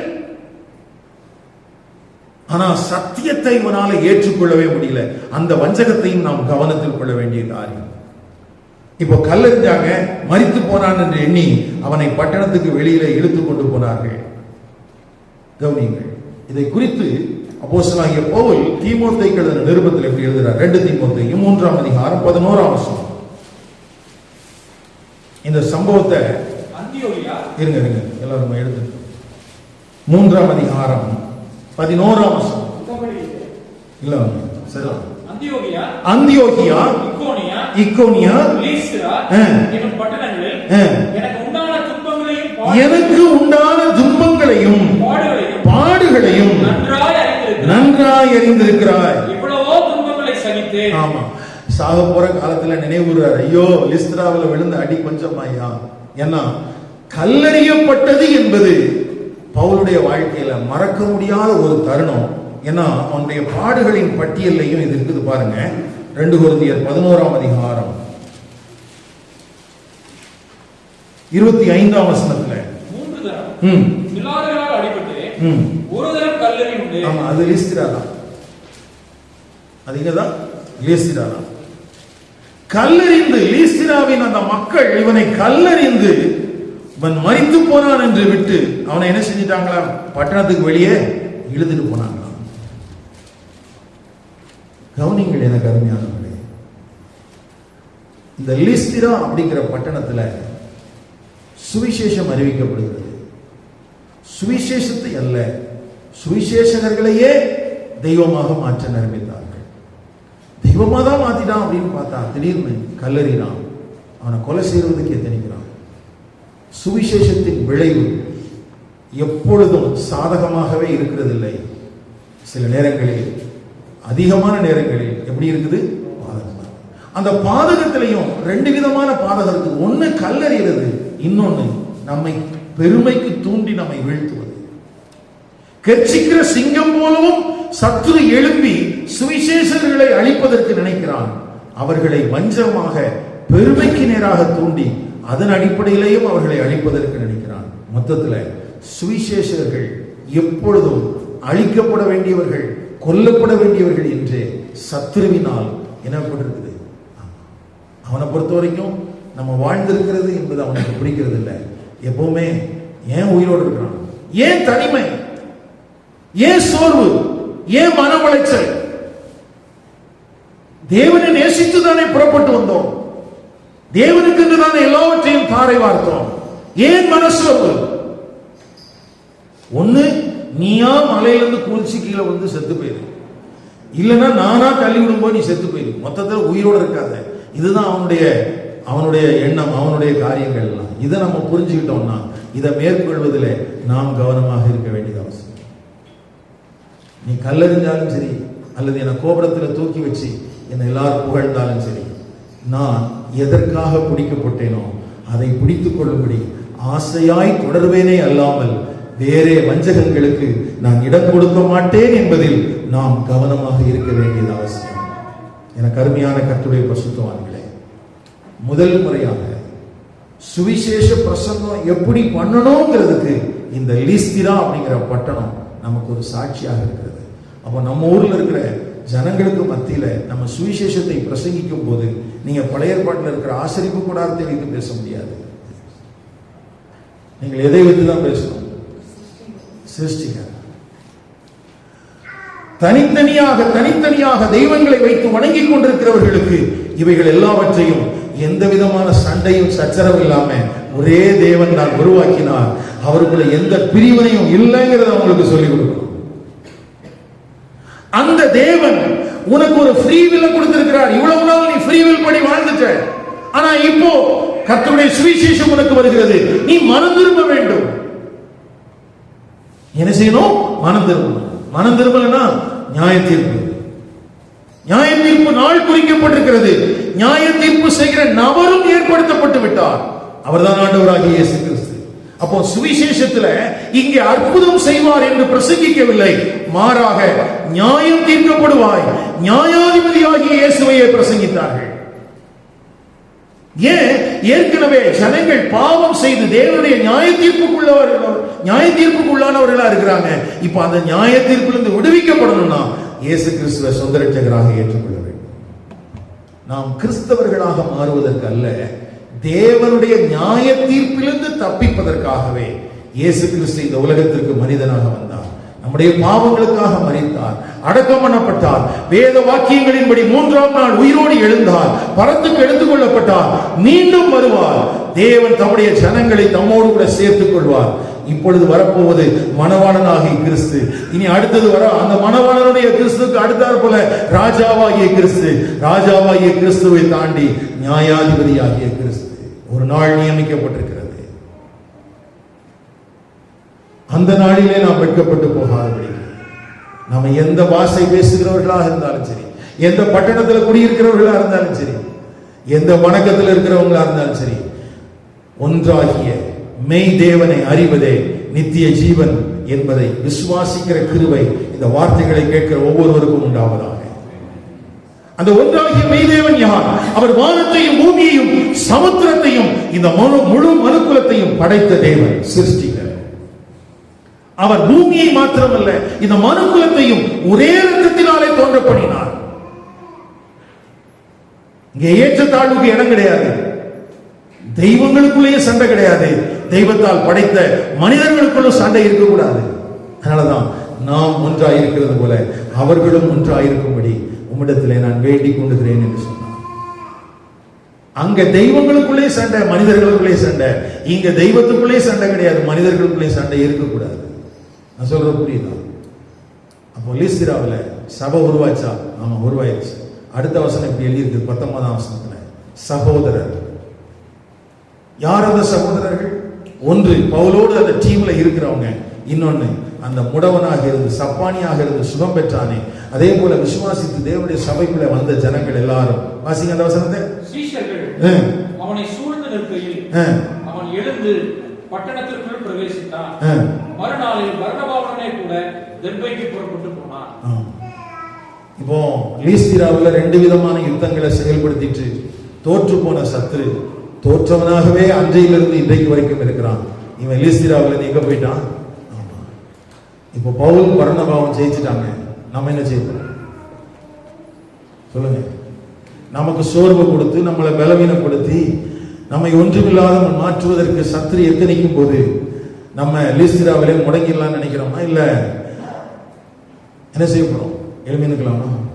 ஆனா சத்தியத்தை இவனால ஏற்றுக்கொள்ளவே முடியல. அந்த வஞ்சகத்தையும் நாம் கவனத்தில் கொள்ள வேண்டிய காரியம். இப்போ கல்லெறிஞ்சாங்க, மரித்து போனான் என்று எண்ணி அவனை பட்டணத்துக்கு வெளியில இழுத்து கொண்டு போனார்கள். கவனியுங்கள், இதை குறித்து அப்போஸ்தலனாகிய பவுல் தீமோத்தேயுக்கு எழுதின நிருபத்தில் எப்படி எழுதுகிறார்? 2 தீமோத்தேயு 3ஆம் அதிகாரம் 11ஆம் வசனம். இந்த சம்பவத்தை இருங்க எல்லாரும் எழுது. 3ஆம் அதிகாரம் 11ஆம் வசனம். இல்ல சரி, அந்தியோகியா இக்கோனியா லீஸ்திரா என்னும் பட்டணங்களில் எனக்கு உண்டான துன்பங்களையும் பாடுகளையும் நன்றாய் அறிந்திருக்கிறாய். இவ்வளவோ துன்பங்களை சகித்தேன். ஆமா, சாக போற காலத்துல நினைவுறார், ஐயோ லிஸ்திராவில் விழுந்த அடி கொஞ்சம் ஐயா. ஏன்னா கல்லறியப்பட்டது என்பது பவுலுடைய வாழ்க்கையில மறக்க முடியாத ஒரு தருணம். ஏன்னா அவனுடைய பாடுகளின் பட்டியலையும் இது இருக்குது பாருங்க. 2 கொரிந்தியர் 11ஆம் அதிகாரம் 25ஆம் வசனத்துல 3 தரம் பிலாரியால் அடிபட்டு ஒரு தரம் கல்லறி உண்டு. ஆமா, அது லிஸ்திராதான். அதுதான் லிஸ்திராதான். கல்லறிந்து லீஸ்திராவின் அந்த மக்கள் இவனை கல்லறிந்து இவன் மரித்து போனான் என்று விட்டு அவனை என்ன செஞ்சிட்டாங்களா? பட்டணத்துக்கு வெளியே இழுத்துட்டு போனாங்களாம். கவனிங்கள் எனக்கு அருமையானவர்களே, இந்த லீஸ்திரா அப்படிங்கிற பட்டணத்துல சுவிசேஷம் அறிவிக்கப்படுகிறது. சுவிசேஷத்தை அல்ல, சுவிசேஷகர்களையே தெய்வமாக மாற்ற நிரம்பித்தார்கள். தெய்வமா தான் மாத்திட்டான் அப்படின்னு பார்த்தா திடீர்னு கல்லறிறான், அவனை கொலை செய்வதற்கு எத்தனைக்கிறான். சுவிசேஷத்தின் விளைவு எப்பொழுதும் சாதகமாகவே இருக்கிறதில்லை. சில நேரங்களில், அதிகமான நேரங்களில் எப்படி இருக்குது? பாதகம். அந்த பாதகத்திலையும் 2 விதமான பாதகம் இருக்கு. ஒன்னு கல்லறிகிறது, இன்னொன்னு நம்மை பெருமைக்கு தூண்டி நம்மை வீழ்த்துவது. கெர்ச்சிக்கிற சிங்கம் போலவும் சத்துரு எழுப்பி சுவிசேஷர்களை அழிப்பதற்கு நினைக்கிறான். அவர்களை வஞ்சமாக பெருமைக்கு நேராக தூண்டி அதன் அடிப்படையிலேயும் அவர்களை அழிப்பதற்கு நினைக்கிறான். மொத்தத்துல சுவிசேஷர்கள் எப்பொழுதும் அழிக்கப்பட வேண்டியவர்கள், கொல்லப்பட வேண்டியவர்கள் என்று சத்துருவினால் எனப்பட்டிருக்குது. அவனை பொறுத்த வரைக்கும் நம்ம வாழ்ந்திருக்கிறது என்பது அவனுக்கு பிடிக்கிறது இல்லை. எப்பவுமே ஏன் உயிரோடு இருக்கிறான்? ஏன் தனிமை? ஏன் சோர்வு? ஏன் மன உளைச்சல்? தேவனை நேசித்துதானே புறப்பட்டு வந்தோம், தேவனுக்கு தானே எல்லாவற்றையும் தாரை வார்த்தோம். ஏன் மனசோர்வு? ஒண்ணு நீயா மலையிலிருந்து குளிச்சு கீழே வந்து செத்து போயிரு, இல்லைன்னா நானா தள்ளி விடும்போது நீ செத்து போயிரு. மொத்தத்தில் உயிரோடு இருக்காத. இதுதான் அவனுடைய எண்ணம், அவனுடைய காரியங்கள் எல்லாம். இதை நம்ம புரிஞ்சுக்கிட்டோம்னா இதை மேற்கொள்வதில் நாம் கவனமாக இருக்க வேண்டியது அவசியம். நீ கல்லறிஞ்சாலும் சரி, அல்லது என்னை கோபுரத்தில் தூக்கி வச்சு என்னை எல்லாரும் புகழ்ந்தாலும் சரி, நான் எதற்காக பிடிக்கப்பட்டேனோ அதை பிடித்துக் கொள்ளும்படி ஆசையாய் தொடர்வேனே அல்லாமல் வேறே வஞ்சகங்களுக்கு நான் இடம் கொடுக்க மாட்டேன் என்பதில் நாம் கவனமாக இருக்க வேண்டியது அவசியம். எனக்கு அருமையான கர்த்தருடைய பரிசுத்தவான்களே, முதல் முறையாக சுவிசேஷ பிரசங்கம் எப்படி பண்ணணுங்கிறதுக்கு இந்த லீஸ்திரா அப்படிங்கிற பட்டணம் நமக்கு ஒரு சாட்சியாக இருக்கிறது. அப்போ நம்ம ஊர்ல இருக்கிற ஜனங்களுக்கு மத்தியில நம்ம சுவிசேஷத்தை பிரசங்கிக்கும் போது நீங்க பழைய ஏற்பாட்டில் இருக்கிற ஆசரிப்பு கூடாரத்தை வைத்து பேச முடியாது. நீங்கள் எதை வைத்துதான் பேசணும்? சிருஷ்டிகர். தனித்தனியாக தெய்வங்களை வைத்து வணங்கிக் கொண்டிருக்கிறவர்களுக்கு இவைகள் எல்லாவற்றையும் எந்த விதமான சண்டையும் சச்சரவும் இல்லாம ஒரே தேவன் தான் உருவாக்கினார், அவருக்குள்ள எந்த பிரிவினையும் இல்லைங்கிறத அவங்களுக்கு சொல்லிக் கொடுக்கணும். அந்த தேவன் உனக்கு ஒரு ஃப்ரீ வில் கொடுத்திருக்கிறார். இவ்வளவு நாள் நீ ஃப்ரீ வில் படி வாழ்ந்துட்ட, ஆனா இப்போ கர்த்தருடைய சுவிசேஷம் உனக்கு வருகிறது. நீ மனம் திரும்ப வேண்டும். என்ன செய்யணும்? மனம் திரும்பணும். மனம் திரும்பலன்னா நியாய தீர்ப்பு நாள் குறிக்கப்பட்டிருக்கிறது. நியாய தீர்ப்பு செய்கிற நபரும் ஏற்படுத்தப்பட்டு விட்டார். அவர்தான் ஆண்டவராகிய இயேசு கிறிஸ்து. அப்போ சுவிசேஷத்துல இங்கே அற்புதம் செய்வார் என்று பிரசங்கிக்கவில்லை, மாறாக நியாயம் தீர்க்கப்படுவாய் நியாயாதிபதியாகிய இயேசுவையே பிரசங்கித்தார்கள். ஏன்? ஏற்கனவே ஜனங்கள் பாவம் செய்து தேவனுடைய நியாய தீர்ப்புக்குள்ளானவர்களா இருக்கிறாங்க. இப்ப அந்த நியாய தீர்ப்பிலிருந்து விடுவிக்கப்படணும்னா இயேசு கிறிஸ்துவை சொந்த ரட்சகராக ஏற்றுக்கொள்ள வேண்டும். நாம் கிறிஸ்தவர்களாக மாறுவதற்கு அல்ல, தேவனுடைய நியாய தீர்ப்பிலிருந்து தப்பிப்பதற்காகவே இயேசு கிறிஸ்து இந்த உலகத்திற்கு மனிதனாக வந்தார். நம்முடைய பாவங்களுக்காக மரித்தார், அடக்கம் பண்ணப்பட்டார், வேத வாக்கியங்களின்படி 3ஆம் நாள் உயிரோடு எழுந்தார், பரத்துக்கு எடுத்துக் கொள்ளப்பட்டார், மீண்டும் வருவார். தேவன் தம்முடைய ஜனங்களை தம்மோடு கூட சேர்த்துக் கொள்வார். இப்பொழுது வரப்போவது மணவாளனாகிய கிறிஸ்து. இனி அடுத்தது வர அந்த மணவாளனுடைய கிறிஸ்துக்கு அடுத்தாற் போல ராஜாவாகிய கிறிஸ்துவை தாண்டி நியாயாதிபதியாகிய கிறிஸ்து ஒரு நாள் நியமிக்கப்பட்டிருக்கிறது. அந்த நாளிலே நாம் வெட்கப்பட்டு போகாதபடி நாம எந்த பாஷை பேசுகிறவர்களாக இருந்தாலும் சரி, எந்த பட்டணத்தில் குடியிருக்கிறவர்களா இருந்தாலும் சரி, எந்த வணக்கத்தில் இருக்கிறவங்களா இருந்தாலும் சரி, ஒன்றாகிய மெய் தேவனை அறிவதே நித்திய ஜீவன் என்பதை விசுவாசிக்கிற கிருபை இந்த வார்த்தைகளை கேட்கிற ஒவ்வொருவருக்கும் உண்டாவதாக. அந்த ஒன்றாகிய மெய்தேவன் யார்? அவர் வானத்தையும் பூமியையும் சமுத்திரத்தையும் இந்த முழு மனுக்குலத்தையும் படைத்த தேவன், சிருஷ்டிகர். அவர் பூமியை மாத்திரமல்ல, இந்த மனுக்குலத்தையும் ஒரே ரத்தத்தினாலே தோன்ற பண்ணினார். இங்கே ஏற்றத்தாழ்வுக்கு இடம் கிடையாது. தெய்வங்களுக்குள்ளேயே சண்டை கிடையாது. தெய்வத்தால் படைத்த மனிதர்களுக்குள்ள சண்டை இருக்கக்கூடாது. அதனாலதான் நாம் ஒன்றாயிருக்கிறது போல அவர்களும் ஒன்றாயிருக்கும்படி உம்மிடத்திலே நான் வேண்டிக் கொண்டுகிறேன் என்று சொன்னார். அங்க தெய்வங்களுக்குள்ளே சண்டை, மனிதர்களுக்குள்ளே சண்டை. இங்க தெய்வத்துக்குள்ளே சண்டை கிடையாது, மனிதர்களுக்குள்ளே சண்டை இருக்கக்கூடாது. நான் சொல்றது புரியுதா? அப்போ லீஸ்திராவில் சபை உருவாச்சா? ஆமா, உருவாயிருச்சு. அடுத்த வசனம் இப்படி எழுதியிருக்கு 19ஆம் வசனத்துல, சகோதரர். யார் அந்த சகோதரர்கள்? ஒன்று பவுலோடு அந்த டீம்ல இருக்கிறவங்க, இன்னொன்னு அந்த முடவனாக இருந்து சப்பானியாக இருந்து சுகம் பெற்றானே, அதே போல விசுவாசித்து தேவனுடைய சபைக்குள்ள வந்த ஜனங்கள் எல்லாரும். வாசிங்க அந்த வசனத்தை. சீஷர்கள் அவனை சூழ்ந்து நிற்கையில் அவன் எழுந்து பட்டணத்திற்குள் பிரவேசித்தான். மறுநாளில் பர்னபாவுடனே கூட தெர்பைக்கு புறப்பட்டு போனான். இப்போ லீஸ்திராவில் 2 விதமான யுத்தங்களை செயல்படுத்திட்டு தோற்று போன சத்துரு தோற்றவனாகவே அன்றையிலிருந்து இன்றைக்கு வரைக்கும் இருக்கிறான். இவன் லீஸ்திராவில் எங்க போயிட்டான்? இப்போ பவுல் பர்னபாவும் ஜெயிச்சுட்டாங்க. நம்ம என்ன செய்யணும் சொல்லுங்க? நமக்கு சோர்வு கொடுத்து நம்மளை பலவீனப்படுத்தி நம்மை ஒன்றுமில்லாத மாற்றுவதற்கு சத்துரு எத்தனைக்கும் போது நம்ம லீஸ்திராவிலே முடங்கிடலாம்னு நினைக்கிறோமா? இல்ல என்ன செய்ய போறோம்? எழுப்பி நிற்கலாமா?